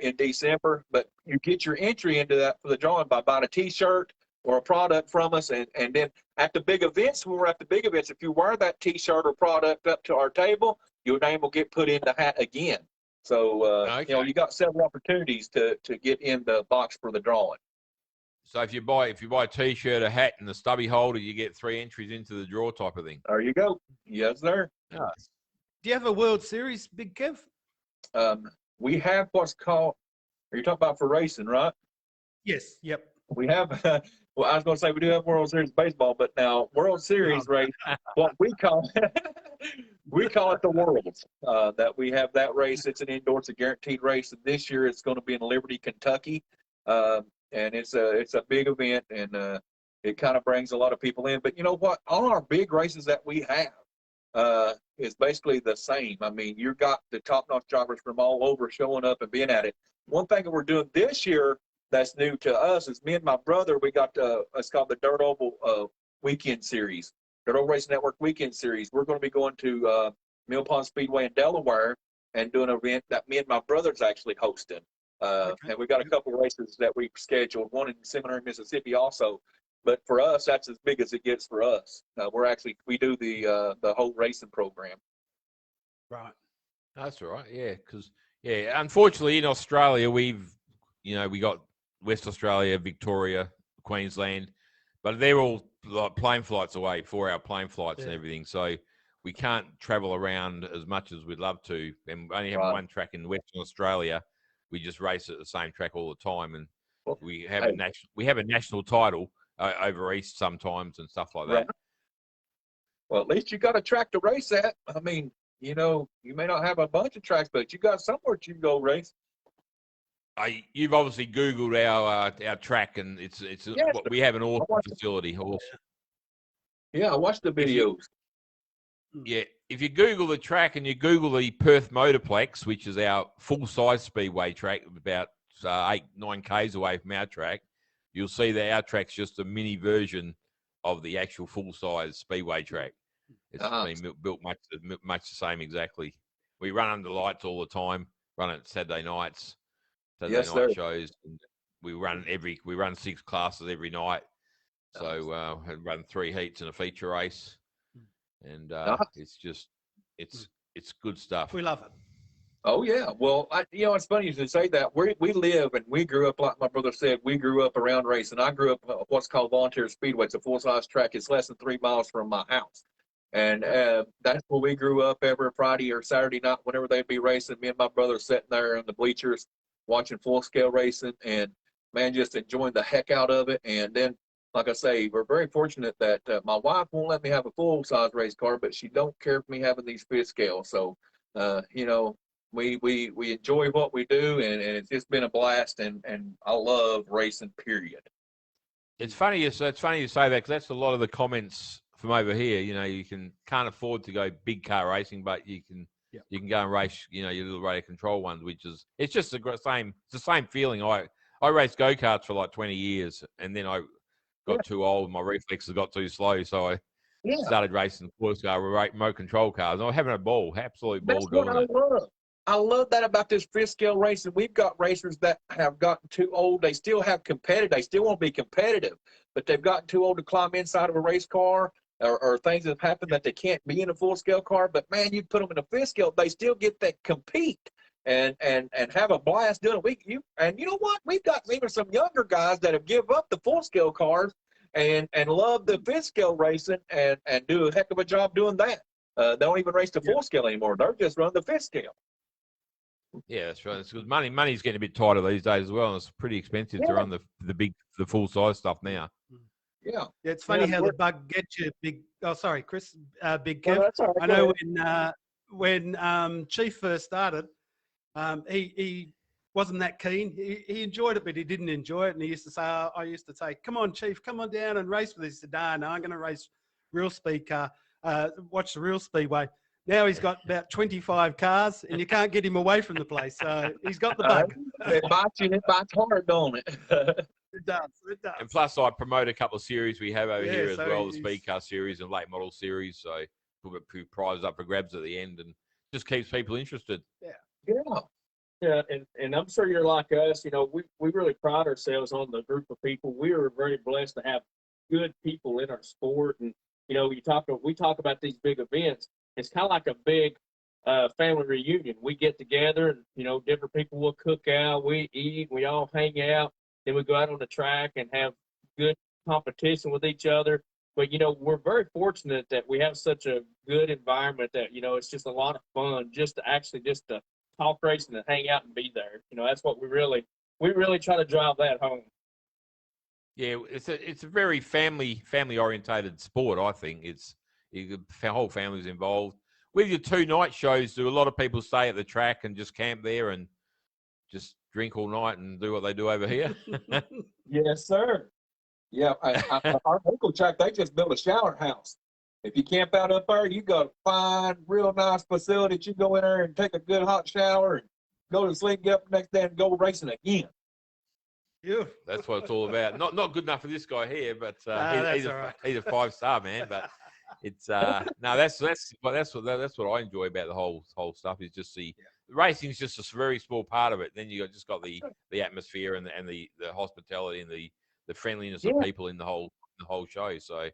in December. But you get your entry into that for the drawing by buying a T-shirt or a product from us. And then at the big events, when we're at the big events, if you wear that T-shirt or product up to our table, your name will get put in the hat again. So, you got several opportunities to get in the box for the drawing. So if you buy a T-shirt, a hat, and the stubby holder, you get 3 entries into the draw type of thing. There you go. Yes, sir. Oh. Do you have a World Series, Big Kev? We have what's called, are you talking about for racing, right? Yes. Yep. We have, well, I was going to say we do have World Series baseball, but now World Series race, what we call it the Worlds. That we have that race. It's an indoor, it's a guaranteed race. And this year it's going to be in Liberty, Kentucky. And it's a big event, and it kind of brings a lot of people in. But you know what? All our big races that we have is basically the same. I mean, you've got the top-notch drivers from all over showing up and being at it. One thing that we're doing this year that's new to us is me and my brother, we got it's called the Dirt Oval Weekend Series, Dirt Oval Racing Network Weekend Series. We're going to be going to Mill Pond Speedway in Delaware and doing an event that me and my brother's actually hosting. And we've got a couple of races that we've scheduled, one in Seminary, Mississippi also. But for us, that's as big as it gets for us. We do the whole racing program. Right. That's all right. Yeah, because unfortunately in Australia we got West Australia, Victoria, Queensland, but they're all like plane flights away, 4-hour plane flights and everything. So we can't travel around as much as we'd love to, and we only have one track in Western Australia. We just race at the same track all the time, and we have a national title over east sometimes and stuff like that. Right. Well, at least you got a track to race at. I mean, you may not have a bunch of tracks, but you got somewhere you can go race. You've obviously Googled our track, and it's we have an awesome facility. Yeah, I watched the videos. Yeah, if you Google the track and you Google the Perth Motorplex, which is our full-size speedway track, about 8-9 k's away from our track, you'll see that our track's just a mini version of the actual full-size speedway track. It's been built much the same exactly. We run under lights all the time, run it Saturday nights, Saturday night shows. we run 6 classes every night. So and run 3 heats and a feature race, and it's good stuff. We love it. Oh yeah, well, it's funny you should say that. We live and we grew up, like my brother said, we grew up around racing. I grew up what's called Volunteer Speedway. It's a full-size track. It's less than 3 miles from my house, and that's where we grew up. Every Friday or Saturday night, whenever they'd be racing, me and my brother sitting there in the bleachers watching full-scale racing, and man, just enjoying the heck out of it. And then, like I say, we're very fortunate that my wife won't let me have a full-size race car, but she don't care for me having these fifth scale. So, we enjoy what we do, and it's just been a blast, and I love racing, period. It's funny you say that, because that's a lot of the comments from over here. You can't afford to go big car racing, but you can go and race, your little radio control ones, it's just the same feeling. I raced go-karts for like 20 years, and then I got too old. My reflexes got too slow, so I started racing full-scale remote control cars. And I was having a ball, absolute ball doing it. I love that about this fifth scale racing. We've got racers that have gotten too old. They still have competitive. They still want to be competitive, but they've gotten too old to climb inside of a race car, or things that have happened that they can't be in a full scale car. But man, you put them in a fifth scale, they still get that compete and have a blast doing it. And you know what? We've got even some younger guys that have give up the full scale cars and love the fifth scale racing and do a heck of a job doing that. They don't even race the full scale anymore. They're just running the fifth scale. Yeah, that's right. It's because money's getting a bit tighter these days as well, and it's pretty expensive to run the full size stuff now. Yeah, it's funny how the bug gets you. Sorry, Chris. Big Kev. No, that's all right. I know when Chief first started, he wasn't that keen. He enjoyed it, but he didn't enjoy it, and he used to say, "I used to say, come on, Chief, come on down and race with us." He said, "No, I'm going to race real speed car. Watch the real speedway." Now he's got about 25 cars, and you can't get him away from the place. So he's got the bug. It bites you, and it bites hard, don't it? It does. It does. And plus, I promote a couple of series we have over here as well, the he's... Speedcar series and late model series. So put a few prizes up for grabs at the end, and just keeps people interested. Yeah, and I'm sure you're like us. We really pride ourselves on the group of people. We are very blessed to have good people in our sport, and we talk about these big events. It's kind of like a big family reunion. We get together, and different people will cook out, we eat, we all hang out, then we go out on the track and have good competition with each other. But we're very fortunate that we have such a good environment that it's just a lot of fun just to talk racing and hang out and be there. That's what we really try to drive that home. Yeah, it's a very family orientated sport. I think the whole family's involved. With your 2 night shows, do a lot of people stay at the track and just camp there and just drink all night and do what they do over here? Yes, sir. Yeah, our local track, they just built a shower house. If you camp out up there, you got a fine, real nice facility. You go in there and take a good hot shower and go to sleep, get up the next day and go racing again. Yeah, that's what it's all about. Not good enough for this guy here, but he's a 5-star man. But it's that's what I enjoy about the whole stuff, is just the racing is just a very small part of it. Then you just got the atmosphere and the hospitality and the friendliness of people in the whole show. So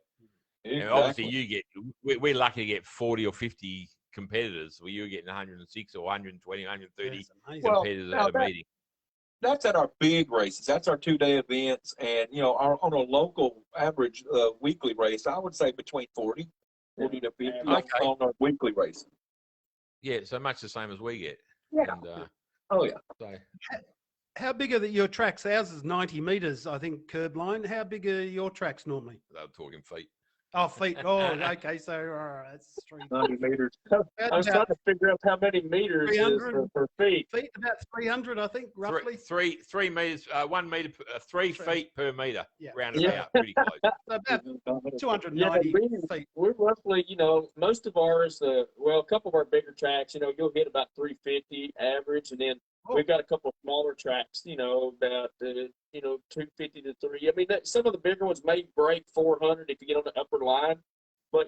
obviously we're lucky to get 40 or 50 competitors. Where you're getting 106 or 120, 130 competitors at a meeting. That's at our big races. That's our 2-day events. And, on a local average weekly race, I would say between 40 to 50 on our weekly races. Yeah, so much the same as we get. Yeah. And, So. How big are your tracks? Ours is 90 metres, I think, curb line. How big are your tracks normally? They're talking feet. Oh, feet. Oh, okay. So that's 90 meters. I was trying to figure out how many meters is for feet. Feet, about 300, I think, roughly. 3 meters, 1 meter, 3 feet per meter. Yeah. Roundabout, pretty close. So about 290 feet. We're roughly, most of ours, a couple of our bigger tracks, you'll hit about 350 average, and then we've got a couple of smaller tracks, about 250 to 3. I mean, some of the bigger ones may break 400 if you get on the upper line, but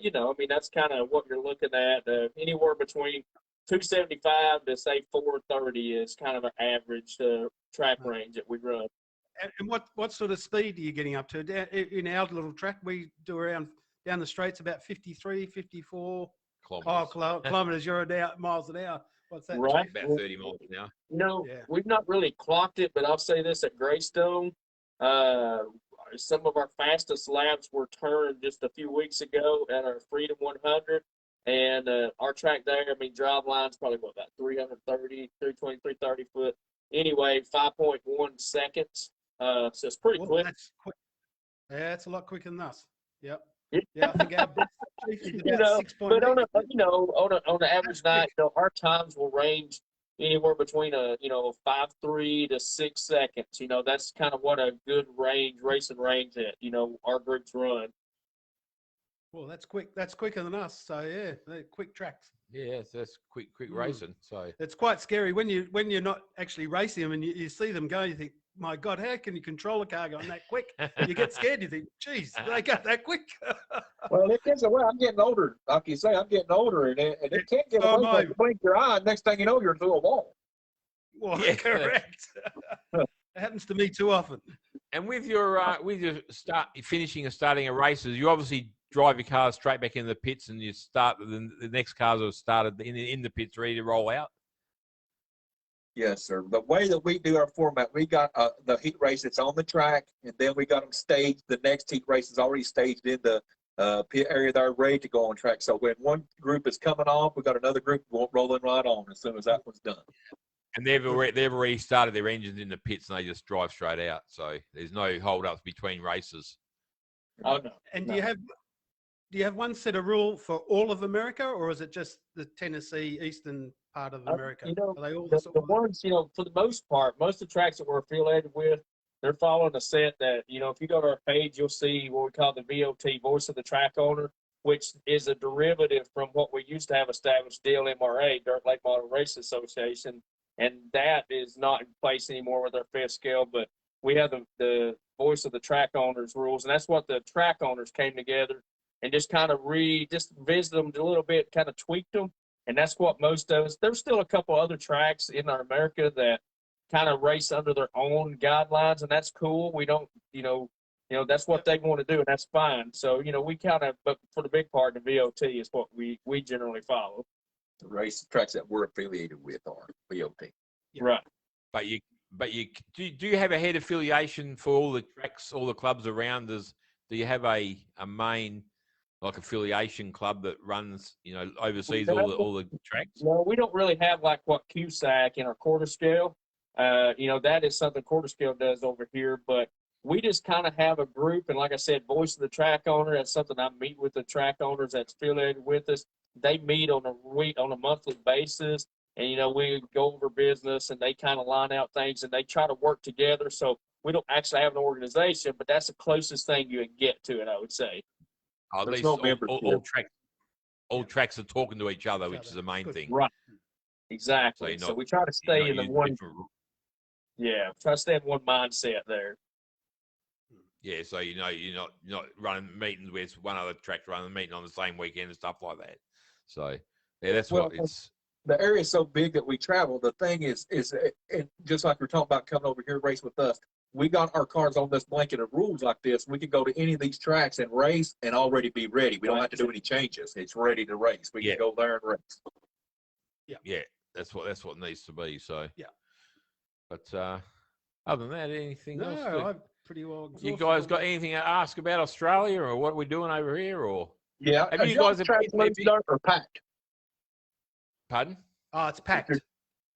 that's kind of what you're looking at. Anywhere between 275 to say 430 is kind of an average track range that we run. And what sort of speed are you getting up to? In our little track, we do around down the straights about 53, 54 kilometers. You're miles an hour. What's that? Right. Chief? About 30 miles an hour. Yeah. We've not really clocked it, but I'll say this at Greystone, some of our fastest laps were turned just a few weeks ago at our Freedom 100. And our track there, I mean, drive line's probably about 330, 320, 330 foot. Anyway, 5.1 seconds. So it's pretty quick. That's quick. Yeah, it's a lot quicker than us. Yep. Yeah, I think our best is about 6.8. But on an average night, our times will range anywhere between 5.3 to 6 seconds. That's kind of what a good racing range at our groups run. Well, that's quick. That's quicker than us. So yeah, they're quick tracks. Yeah, so that's quick racing. So it's quite scary when you're not actually racing them and you see them go. You think, my God, how can you control a car going that quick? You get scared. You think, geez, they go that quick. Well, it gets away. I'm getting older. Like you say, I'm getting older, and it can't get away. Like you blink your eye, next thing you know, you're through a wall. Well, yeah. Correct. It happens to me too often. And with your finishing and starting a races, you obviously drive your car straight back in the pits, and you start the next cars have started in the pits ready to roll out. Yes, sir. The way that we do our format, we got the heat race that's on the track, and then we got them staged. The next heat race is already staged in the pit area that are ready to go on track. So when one group is coming off, we got another group rolling right on as soon as that one's done. And they've already started their engines in the pits, and they just drive straight out. So there's no hold-ups between races. Oh no. And do you have one set of rule for all of America, or is it just the Tennessee eastern part of America? Are they all the ones, for the most part, most of the tracks that we're affiliated with, they're following a set that, if you go to our page, you'll see what we call the VOT, Voice of the Track Owner, which is a derivative from what we used to have established, DLMRA, Dirt Lake Model Race Association, and that is not in place anymore with our fifth scale, but we have the Voice of the Track Owners rules, and that's what the track owners came together and just kind of visited them a little bit, kind of tweaked them. And that's what most of us, there's still a couple other tracks in America that kind of race under their own guidelines, and that's cool. We don't, that's what they want to do, and that's fine. So, we kind of, but for the big part, the VOT is what we generally follow. The race tracks that we're affiliated with are VOT. Yeah. Right. But do you have a head affiliation for all the tracks, all the clubs around us? Do you have a main like affiliation club that runs, oversees all the tracks? No, we don't really have like what QSAC in our quarter scale. That is something quarter scale does over here, but we just kind of have a group. And like I said, Voice of the Track Owner, that's something I meet with the track owners that's affiliated with us. They meet on a monthly basis, and, we go over business, and they kind of line out things, and they try to work together. So we don't actually have an organization, but that's the closest thing you can get to it, I would say. At least all tracks are talking to each other, which is the main thing. Right. Exactly. So we try to stay in the one. Yeah, try to stay in one mindset there. Yeah, so you're not running meetings with one other track running a meeting on the same weekend and stuff like that. So yeah, that's what it's. The area is so big that we travel. The thing is just like we're talking about coming over here to race with us. We got our cars on this blanket of rules like this. We can go to any of these tracks and race and already be ready. We don't have to do any changes. It's ready to race. We can go there and race. Yeah, that's what needs to be. So yeah. But other than that, anything else? No, I'm pretty well exhausted. You guys got anything to ask about Australia or what we're doing over here? Or yeah, have you guys or packed? Pardon? Oh, it's packed.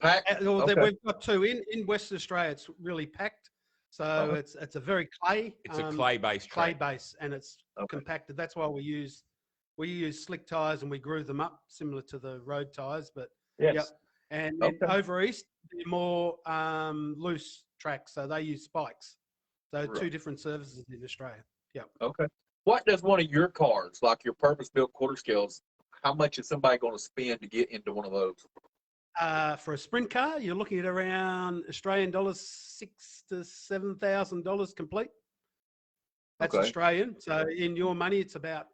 Packed. Okay. We've got two in Western Australia. It's really packed. So it's a very clay. It's a clay-based track. Clay base, and it's compacted. That's why we use slick tires and we groove them up similar to the road tires. But and over east they're more loose tracks, so they use spikes. So two different services in Australia. Yeah. Okay. What does one of your cars, like your purpose-built quarter scales, how much is somebody going to spend to get into one of those? For a sprint car, you're looking at around Australian dollars $6,000 to $7,000 complete. That's Australian. So in your money, it's about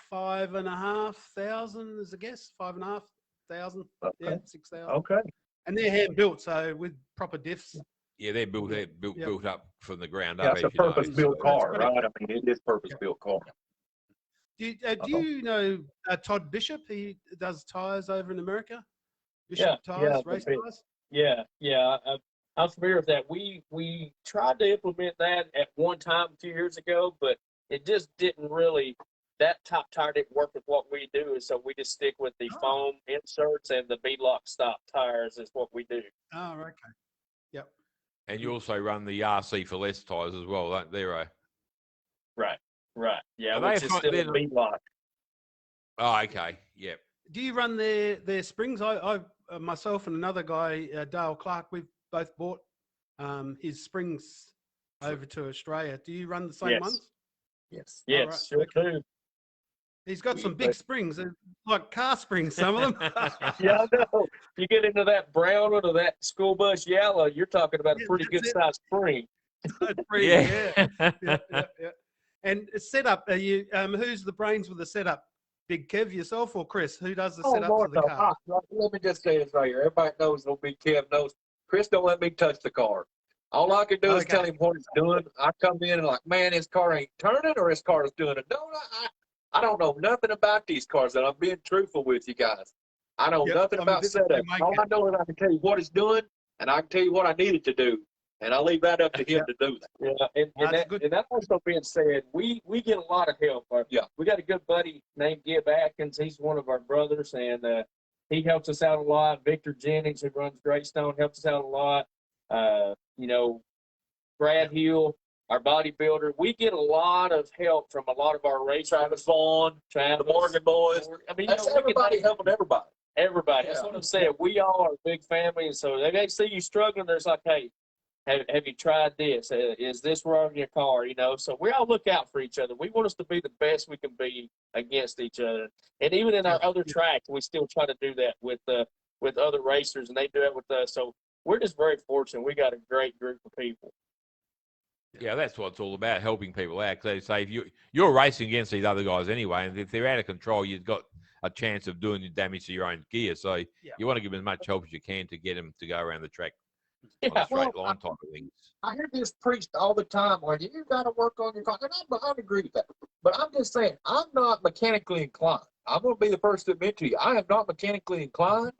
5,500 is a guess. 5,500. Yeah, 6,000. Okay. And they're hand built, so with proper diffs. Yeah, they're built up from the ground Yeah, up. it's a As you know. purpose-built So- car, that's right? I mean, it is purpose-built car. Do you know Todd Bishop? He does tires over in America. Yeah, Bishop tires, yeah, race the tires. Yeah. I'm familiar with that. We tried to implement that at one time a few years ago, but it just didn't really. That top tire didn't work with what we do, and so we just stick with the foam inserts and the beadlock stop tires is what we do. Oh, okay. Yep. And you also run the RC for less tires as well, don't they? Right. Right. Yeah, Are which they is a- still a they're- beadlock. Oh, okay. Yep. Do you run their springs? I myself and another guy, Dale Clark, we've both bought his springs over to Australia. Do you run the same Yes. ones? Yes. Yes, right, sure okay. do. He's got some But- big springs, like car springs, some of them. Yeah, I know. You get into that brown one or that school bus yellow, you're talking about a Yeah, pretty that's good it. sized spring. Yeah. Yeah. And setup, are you? Who's the brains with the setup? Big Kev, yourself or Chris? Who does the setup for the no. car? Let me just say this right here. Everybody knows no Big Kev knows. Chris don't let me touch the car. All I can do is Okay. tell him what it's doing. I come in and like, man, his car ain't turning or his car is doing it. No, I don't know nothing about these cars, and I'm being truthful with you guys. I know Yep, nothing I'm a about bit setup. like All it. I know is I can tell you what it's doing, and I can tell you what I need it to do. And I leave that up to him to do that. Yeah, That's good. and that also being said, we get a lot of help. Yeah. We got a good buddy named Gib Atkins. He's one of our brothers, and he helps us out a lot. Victor Jennings, who runs Greystone, helps us out a lot. Brad Hill, our bodybuilder. We get a lot of help from a lot of our racers. Travis Vaughn, the Morgan boys. I mean, That's we can everybody name helping everybody. everybody. That's Yeah. what I'm saying. We all are a big family, and so they see you struggling. There's like, hey, have you tried this? Is this wrong in your car? So we all look out for each other. We want us to be the best we can be against each other. And even in our other tracks, we still try to do that with other racers, and they do it with us. So we're just very fortunate. We got a great group of people. Yeah, that's what it's all about, helping people out. Because they say if you're racing against these other guys anyway, and if they're out of control, you've got a chance of doing damage to your own gear. So you want to give them as much help as you can to get them to go around the track on a straight line type of things. I hear this preached all the time, like, you got to work on your car. And I agree with that. But I'm just saying, I'm not mechanically inclined. I'm going to be the first to admit to you, I am not mechanically inclined.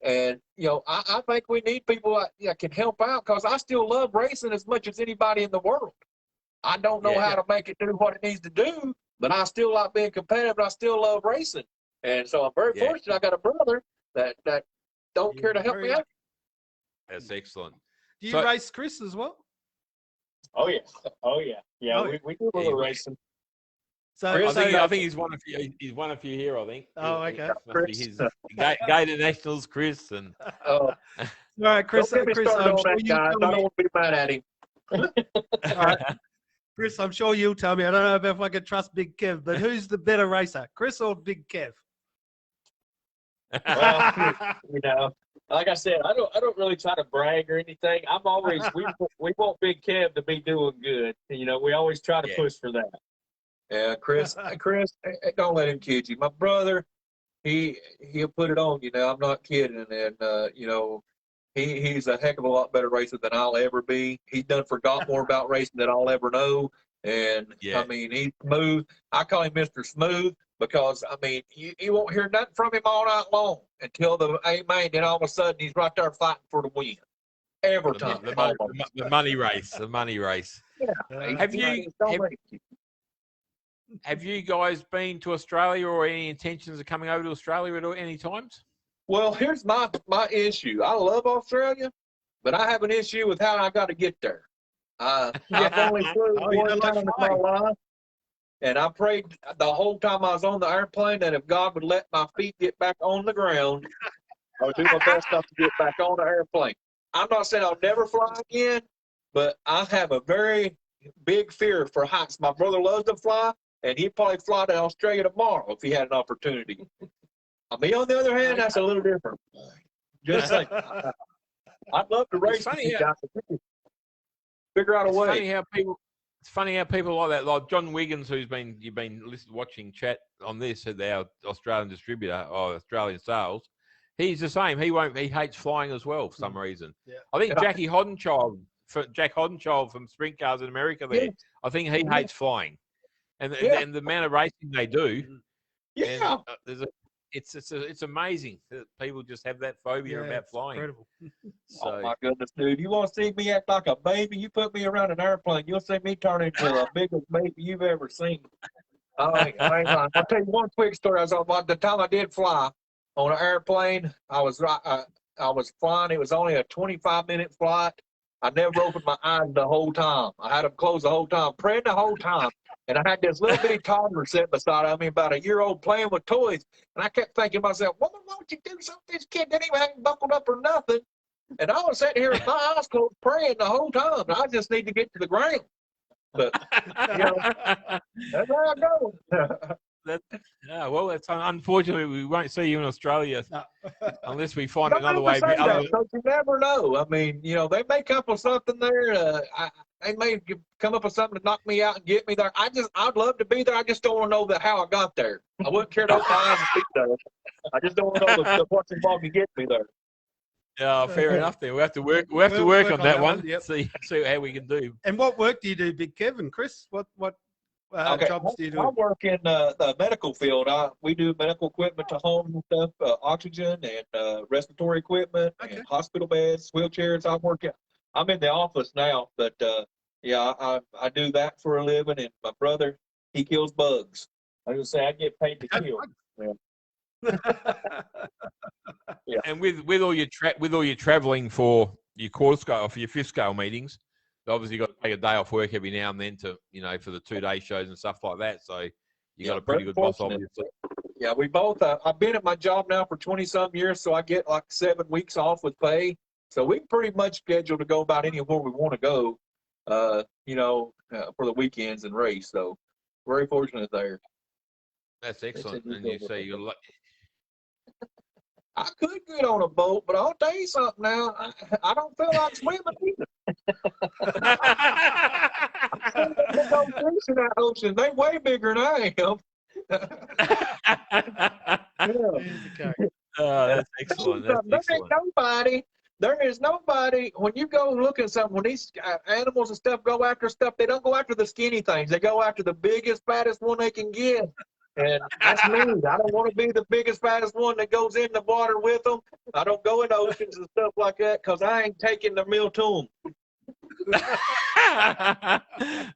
And, I think we need people that can help out because I still love racing as much as anybody in the world. I don't know how to make it do what it needs to do, but I still like being competitive and I still love racing. And so I'm very fortunate I got a brother that don't care to help me out. That's excellent. Do you race Chris as well? Oh yeah. Yeah, Oh, we do a little racing. So, I think he's one of you. He's one of you here. I think. Oh, okay. Must be his Gator Nationals, Chris, and. All right, Chris. Don't get me Chris, started I'm on sure that, you'll guys. tell I don't me. want to be mad at him. All right. Chris, I'm sure you'll tell me. I don't know if I can trust Big Kev, but who's the better racer, Chris or Big Kev? Well, like I said, I don't really try to brag or anything. I'm always we want Big Kev to be doing good. We always try to push for that. Yeah, Chris, don't let him kid you. My brother, he'll put it on. I'm not kidding. And he's a heck of a lot better racer than I'll ever be. He's done forgot more about racing than I'll ever know. And I mean, he's smooth. I call him Mr. Smooth because I mean, you won't hear nothing from him all night long until the amen. Then all of a sudden, he's right there fighting for the win every time. The money race. The money race. Yeah. Have you guys been to Australia or any intentions of coming over to Australia at any times? Well, here's my issue. I love Australia, but I have an issue with how I got to get there. I've only flew one time in my life, and I prayed the whole time I was on the airplane that if God would let my feet get back on the ground, I would do my best stuff to get back on the airplane. I'm not saying I'll never fly again, but I have a very big fear for heights. My brother loves to fly, and he'd probably fly to Australia tomorrow if he had an opportunity. Me, on the other hand, that's a little different. Just like I'd love to race. Figure out a way. It's funny how people like that, like John Wiggins, you've been watching chat on this, our Australian distributor or Australian sales. He's the same. He hates flying as well for some reason. Yeah. I think Jackie Hoddenchild for Jack Hoddenchild from Sprint Cars in America there. Yeah. I think he hates flying, and Yeah. and the amount of racing they do. Yeah. And, it's amazing that people just have that phobia about it's flying. incredible. So, Oh my goodness, dude! You want to see me act like a baby? You put me around an airplane, you'll see me turn into the biggest baby you've ever seen. I ain't lying. I'll tell you one quick story. I was about the time I did fly on an airplane. I was flying. It was only a 25-minute flight. I never opened my eyes the whole time. I had them closed the whole time, praying the whole time. And I had this little bitty toddler sitting beside me, about a year old, playing with toys. And I kept thinking to myself, woman, why don't you do something? This kid didn't even have buckled up or nothing. And I was sitting here with my eyes closed, praying the whole time. And I just need to get to the ground. But, you know, that's how I go. Well, that's unfortunately we won't see you in Australia unless we find another way. You never know. I mean, you know, they may come up with something there. They may come up with something to knock me out and get me there. I'd love to be there. I just don't want to know how I got there. I wouldn't care to open my eyes and be there. I just don't want to know what's involved to get me there. Yeah, fair enough. Then we'll have to work. We'll have to work on that one. Yep. See how we can do. And what work do you do, Big Kev and Chris? What jobs do you do? I work in the medical field. We do medical equipment to home and stuff, oxygen and respiratory equipment, and hospital beds, wheelchairs. I'm in the office now, but yeah, I do that for a living. And my brother, he kills bugs. I was gonna say I get paid to kill. Yeah. And with all your traveling for your quarter scale or for your fifth scale meetings, obviously you got to take a day off work every now and then to, you know, for the 2-day shows and stuff like that. So you got a pretty good boss, obviously. Yeah, we both. I've been at my job now for 20-some years, so I get like 7 weeks off with pay. So we pretty much schedule to go about anywhere we want to go, you know, for the weekends and race. So very fortunate there. That's excellent. And you say you're lucky. I could get on a boat, but I'll tell you something now. I don't feel like swimming either. Those fish in that ocean, they way bigger than I am. That's excellent. There is nobody, when you go look at something, when these animals and stuff go after stuff, they don't go after the skinny things. They go after the biggest, fattest one they can get. And that's me. I don't want to be the biggest, fattest one that goes in the water with them. I don't go in oceans and stuff like that because I ain't taking the meal to them.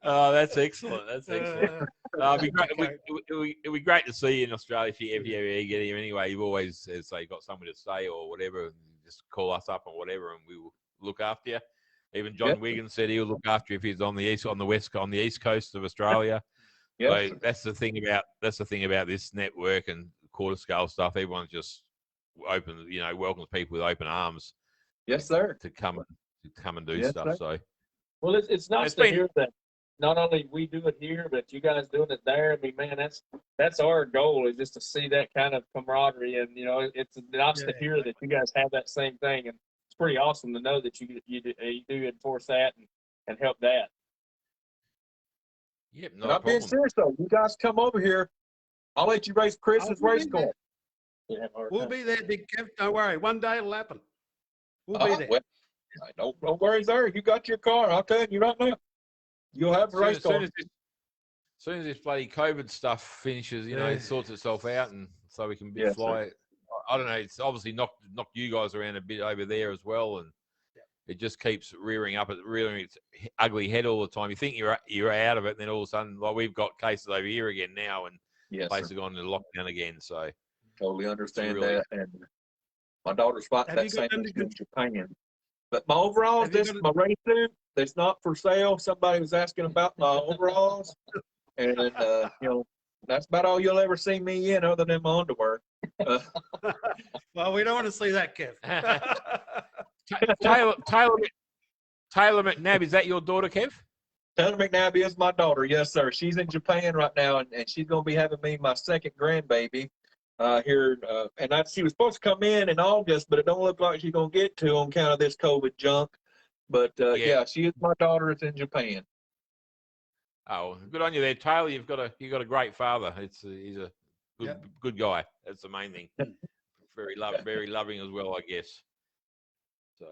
Oh, that's excellent. That's excellent. It'd be great. It'd be great to see you in Australia if you ever get here. Anyway, you've always say got somewhere to stay or whatever. And just call us up or whatever, and we will look after you. Even John Wiggins said he'll look after you if he's on the east coast of Australia. Yep. So that's the thing about this network and quarter scale stuff. Everyone's just open, you know, welcomes people with open arms. Yes, sir. To come and do stuff. Sir. So, well, it's nice to hear that not only we do it here, but you guys doing it there. I mean, man, that's our goal, is just to see that kind of camaraderie, and you know, it's nice to hear that you guys have that same thing, and it's pretty awesome to know that you do enforce that and help that. Yep, no I'm being serious though. You guys come over here. I'll let you race Chris's race car. Yeah, we'll be there, Big Kev. Don't worry. One day it'll happen. We'll be there. Well, no worries there. You got your car. I'll tell you right now. You'll have a race car. As soon as this bloody COVID stuff finishes, you know, it sorts itself out, and so we can fly. Sir. I don't know. It's obviously knocked you guys around a bit over there as well, and it just keeps rearing its ugly head all the time. You think you're out of it, and then all of a sudden, like we've got cases over here again now, and places have gone into lockdown again. So totally understand that. And my daughter's fighting that same thing in Japan. But my overalls, my race suit, that's not for sale. Somebody was asking about my overalls, and you know, that's about all you'll ever see me in, other than my underwear. Well, we don't want to see that, Kev. Taylor McNabb, is that your daughter, Kev? Taylor McNabb is my daughter, yes, sir. She's in Japan right now, and she's going to be having me my second grandbaby here. And she was supposed to come in August, but it don't look like she's going to get to on account of this COVID junk. But, yeah, she is my daughter. It's in Japan. Oh, good on you there, Taylor. You've got a great father. He's a good guy. That's the main thing. Very loving as well, I guess. So,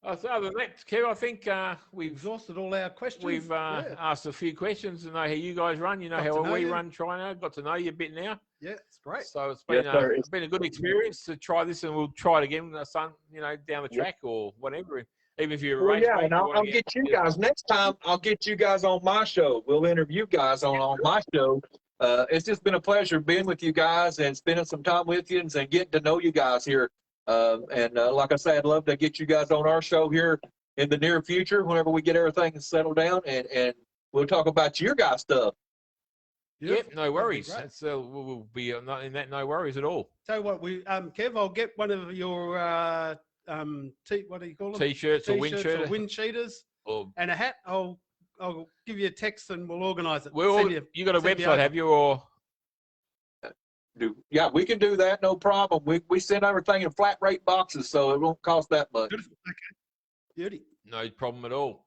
So other than that, Kev, I think We've we've exhausted all our questions. we've asked a few questions to know how you guys run. You know Got to how know we you. run China. Got to know you a bit now. Yeah, it's great. So it's Yes, been sir. been a good experience to try this, and we'll try it again, son. You know, down the track or whatever. Even if you're a Well, race yeah, mate, and you I'll wanna get you guys next time. I'll get you guys on my show. We'll interview guys on my show. It's just been a pleasure being with you guys and spending some time with you and getting to know you guys here. Like I said, I'd love to get you guys on our show here in the near future whenever we get everything settled down, and we'll talk about your guys' stuff. Yep, no worries. great. That's we'll be not in that. No worries at all. So what we Kev, I'll get one of your what do you call them? T-shirts or wind T-shirts or shirts wind cheaters or and a hat. I'll give you a text and we'll organise it. you got a send me website, over. have you? Or Yeah, we can do that, no problem. We send everything in flat rate boxes, so it won't cost that much. Beautiful. Okay. Beauty. no problem at all.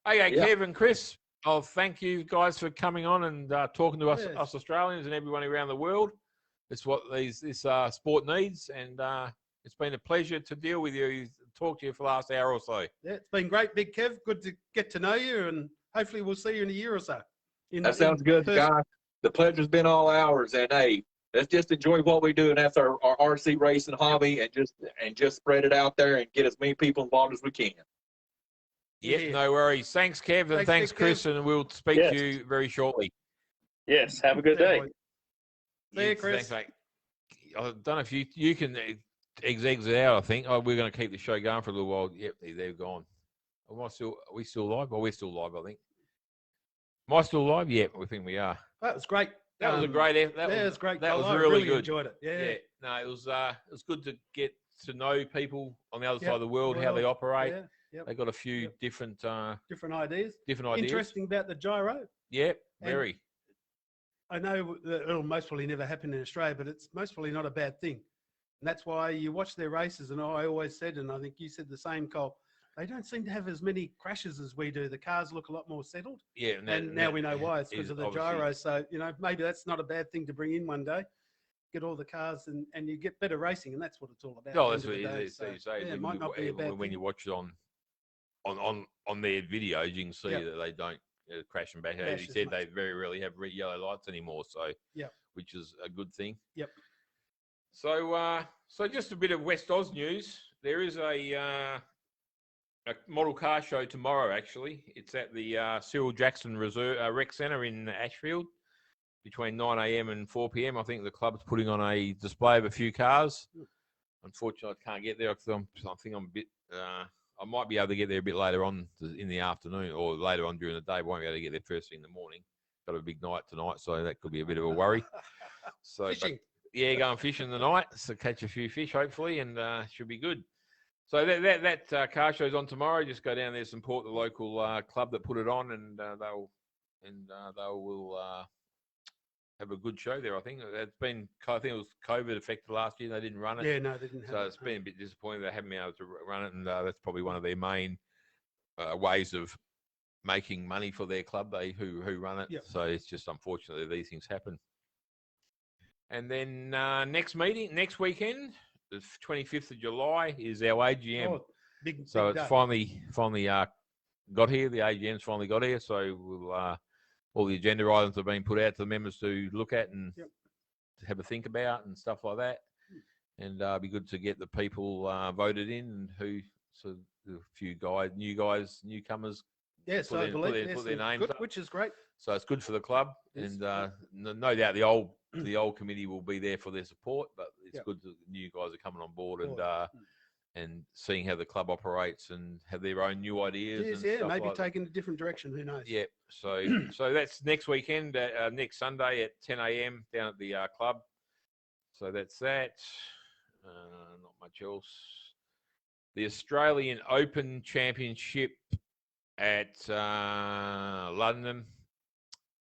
Okay, Yeah. Kev and Chris, I'll thank you guys for coming on and talking to us, Yes. us Australians and everyone around the world. It's what this sport needs, and it's been a pleasure to deal with you, talk to you for the last hour or so. Yeah, it's been great, Big Kev. Good to get to know you, and hopefully we'll see you in a year or so. That sounds good, person. guys. The pleasure's been all ours, and hey, let's just enjoy what we do, and that's our RC racing hobby, and just spread it out there and get as many people involved as we can. Yep, Yeah. no worries. Thanks, Kev, and thanks, Big Chris, Kev. and we'll speak Yes. to you very shortly. Yes. Have a good See you, day. boys. See you, Chris. Thanks, mate. I don't know if you can exit out. I think we're going to keep the show going for a little while. Yep, they're gone. Are we still live? Oh, we're still live, I think. Am I still live? Yeah, we think we are. That was great. That was a great. That was great. That was I really good. Enjoyed it. Yeah. Yeah. No, it was good to get to know people on the other Yep. side of the world, how they operate. Yeah. Yep. They got a few Yep. different Different ideas. ideas. Interesting about the gyro. Yep, And- very. I know that it'll most probably never happen in Australia, but it's most probably not a bad thing. And that's why you watch their races. And I always said, and I think you said the same, Cole, they don't seem to have as many crashes as we do. The cars look a lot more settled. Yeah, And now we know why. It's is because of the obviously- gyro. So, maybe that's not a bad thing to bring in one day. Get all the cars and you get better racing. And that's what it's all about. No, at that's the what end of the it day. is. So you say yeah, it might not be a bad when thing. you watch it on their videos, you can see Yep. that they don't crash and back. As Crash you as said, much. they very rarely have yellow lights anymore. So, Yep. which is a good thing. Yep. So just a bit of West Oz news. There is a model car show tomorrow. Actually, it's at the Cyril Jackson Reserve Rec Centre in Ashfield between 9 a.m. and 4 p.m. I think the club's putting on a display of a few cars. Unfortunately, I can't get there because I think I'm a bit. I might be able to get there a bit later on in the afternoon or later on during the day. Won't be able to get there first thing in the morning. Got a big night tonight, so that could be a bit of a worry. So, Fishing. yeah, going fishing tonight, so catch a few fish hopefully, and should be good. So that car show's on tomorrow. Just go down there, support the local club that put it on, and they will have a good show there. I think it was COVID affected last year. They didn't run it. Yeah, no, they didn't have So it. it's been a bit disappointing they haven't been able to run it, and that's probably one of their main ways of making money for their club. Who run it. Yep. So it's just unfortunately these things happen. And then next weekend, the 25th of July is our AGM. Oh, big, So big it's day. finally got here. The AGM's finally got here. So we'll all the agenda items have been put out to the members to look at and Yep. to have a think about and stuff like that. And it'd be good to get the people voted in and a few newcomers. Yes, put I their- believe put their- yes, put their and names good, up. which is great. So it's good for the club, Yes. and no doubt the old committee will be there for their support. But it's Yep. good that the new guys are coming on board Sure. and seeing how the club operates and have their own new ideas. Yes, and yeah, stuff maybe like that. taking a different direction. Who knows? Yeah, so that's next weekend, next Sunday at 10 a.m. down at the club. So that's that. Not much else. The Australian Open Championship at London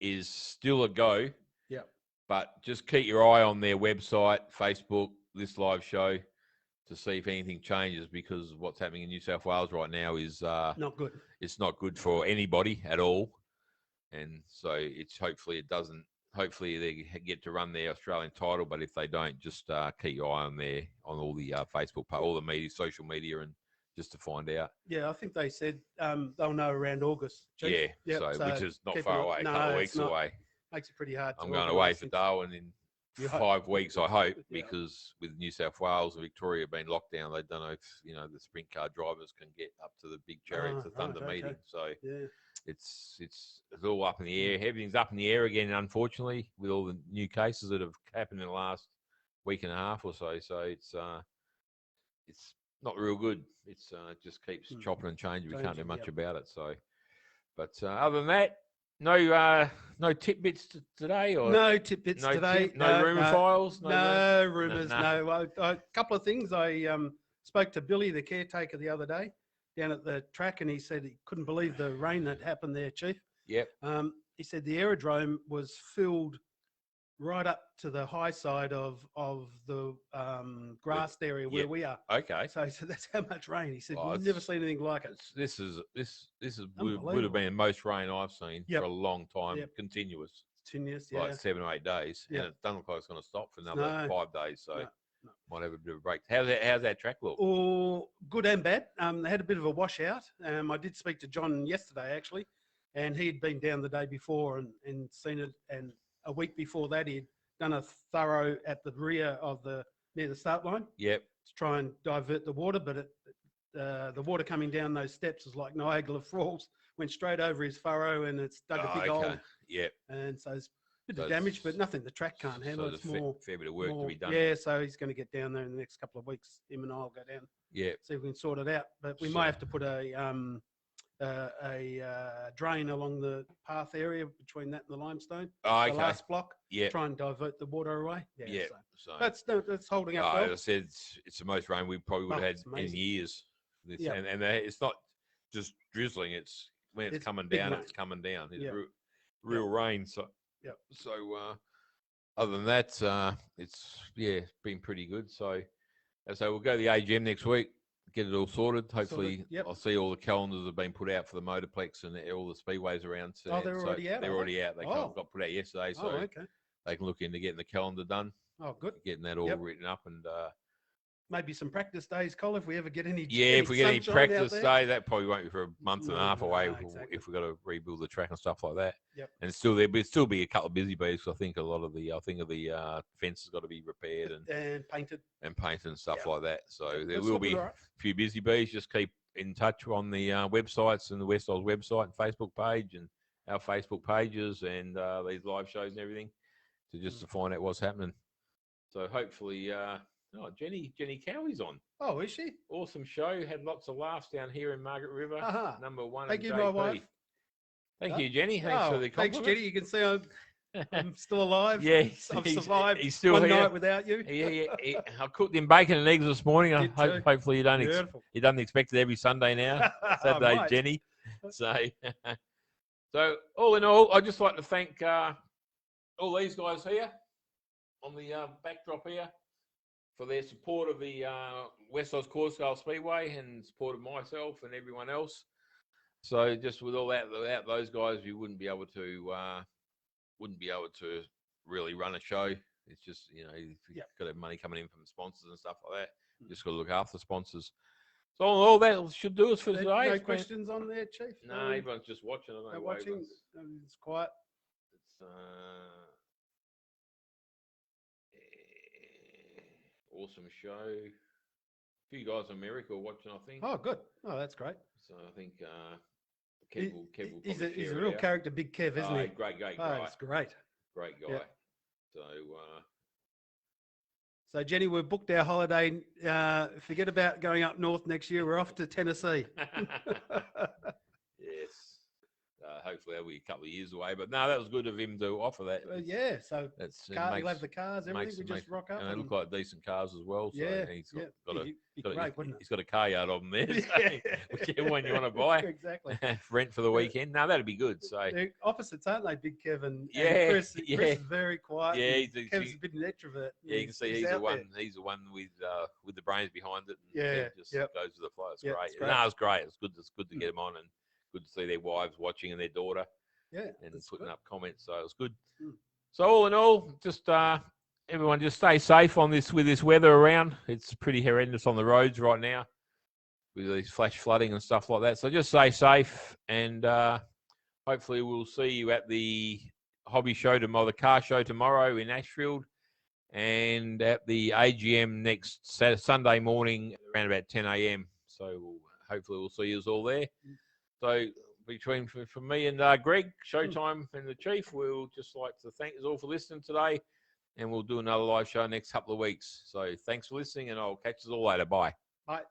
is still a go. Yeah. But just keep your eye on their website, Facebook, this live show to see if anything changes, because what's happening in New South Wales right now is Not good. it's not good for anybody at all. And so it's hopefully they get to run their Australian title, but if they don't, just keep your eye on all the Facebook, all the media, social media, and just to find out. Yeah, I think they said they'll know around August. Chief. Yeah, Yep, so which is not keep far an eye- away, a no, couple of it's weeks not. away. Makes it pretty hard. I'm to going away organise for things. Darwin in You hope. 5 weeks, I hope, Yeah. because with New South Wales and Victoria being locked down, they don't know if the sprint car drivers can get up to the big Chariots Oh, of Thunder right, okay. meeting. So Yeah. it's all up in the air. Everything's up in the air again, unfortunately, with all the new cases that have happened in the last week and a half or so. So it's not real good. It just keeps chopping and changing. We can't do much about it. So, but other than that, no tidbits today, or No tidbits today. No rumor files. No rumours. No. No. A couple of things. I spoke to Billy, the caretaker, the other day down at the track, and he said he couldn't believe the rain that happened there, Chief. Yep. He said the aerodrome was filled right up to the high side of the grassed area where we are. Okay. So that's how much rain. He said, Oh, we've never seen anything like it. This would have Unbelievable. been the most rain I've seen Yep. for a long time, Yep. continuous, Continuous, yeah. like 7 or 8 days, Yep. and it doesn't look like it's going to stop for another No. 5 days. So No. might have a bit of a break. How's that track look? Oh, good and bad. They had a bit of a washout. I did speak to John yesterday, actually, and he had been down the day before and seen it. And a week before that, he'd done a thorough at the rear of near the start line Yep. to try and divert the water. But the water coming down those steps was like Niagara Falls, went straight over his furrow, and it's dug a big hole. Yep. And so it's a bit So of damage, but nothing the track can't handle. So It's there's more. a fair bit of work to be done. Yeah, so he's going to get down there in the next couple of weeks. Him and I'll go down. Yeah. See if we can sort it out. But we might have to put a drain along the path area between that and the limestone. Oh, okay. The last block. Yeah. Try and divert the water away. Yeah. So So that's holding up well. as I said, it's the most rain we probably would have it's had in amazing. years. Yeah. And it's not just drizzling. It's when it's coming big down, rain. it's coming down. It's Yeah. real rain. So Yep. So other than that, it's been pretty good. So we'll go to the AGM next week, get it all sorted. Hopefully, Yep. I'll see all the calendars that have been put out for the Motorplex and all the speedways around. Oh, they're already out, They're are already out. They Oh. got put out yesterday, so Oh, okay. they can look into getting the calendar done, Oh, good. getting that all Yep. written up, and Maybe some practice days, Cole, if we ever get any. if we get any sunshine out practice there. day, that probably won't be for a month and a half No, away exactly. if we've got to rebuild the track and stuff like that. Yep. And there'll still be a couple of busy bees. I think a lot of the fence has got to be repaired And painted. and painted and stuff Yep. like that. So there That's will looking be all right. a few busy bees. Just keep in touch on the websites and the West Oz website and Facebook page and our Facebook pages and these live shows and everything to find out what's happening. So hopefully, Jenny Cowie's on. Oh, is she? Awesome show. Had lots of laughs down here in Margaret River. Uh-huh. Number 1. Thank in you, JP. my wife. Thank you, Jenny. Thanks for the Thanks, compliment. Jenny. You can see I'm still alive. Yeah, I've survived he's still one here. night without you. I cooked him bacon and eggs this morning. Did too. Hopefully you don't Beautiful. he doesn't expect it every Sunday now. I Saturday, might. Jenny. So all in all, I'd just like to thank all these guys here on the backdrop here for their support of the West Oz Corscale Speedway and support of myself and everyone else. So just with all that, without those guys, we wouldn't be able to really run a show. It's just you've got to have money coming in from sponsors and stuff like that. You just got to look after sponsors. So all that should do us for today. No It's been- questions on there, Chief? No, everyone's just watching. I don't know why watching. everyone's- It's quiet. It's awesome show. A few guys in America are watching, I think. Oh, good. Oh, that's great. So I think Kev will He's probably a share real it out. character, Big Kev, isn't he? Great guy. Oh, it's great. Great guy. Yeah. So So, Jenny, we've booked our holiday. Forget about going up north next year. We're off to Tennessee. yes. Hopefully that'll be a couple of years away. But no, that was good of him to offer that. Yeah, so That's you'll have the cars, everything. We just rock up. And they look like decent cars as well. So Yeah, he's yeah. got It'd be great, wouldn't it? he's got a car yard of them there. So Yeah. whichever one you want to buy. Exactly. Rent for the weekend. No, that'd be good. So They're opposites, aren't they, Big Kev and Yeah, Chris? yeah. Chris is very quiet. Yeah, and he's Kev's a bit an extrovert. yeah, you can see he's the out one. there. He's the one with the brains behind it. And Yeah, Kev just yep. goes with the flow. It's Yep, great. it's great. No, it's great. It's good. It's good to get them on and good to see their wives watching and their daughter Yeah, and that's putting good. up comments. So it was good. Mm. So all in all, just everyone just stay safe on this with this weather around. It's pretty horrendous on the roads right now. with these flash flooding and stuff like that. So just stay safe, and hopefully we'll see you at the hobby show tomorrow, the car show tomorrow in Ashfield, and at the AGM next Sunday morning around about 10 a.m. So hopefully we'll see you all there. So between for me and Greg, Showtime, and the Chief, we'll just like to thank you all for listening today, and we'll do another live show next couple of weeks. So thanks for listening, and I'll catch you all later. Bye. Bye.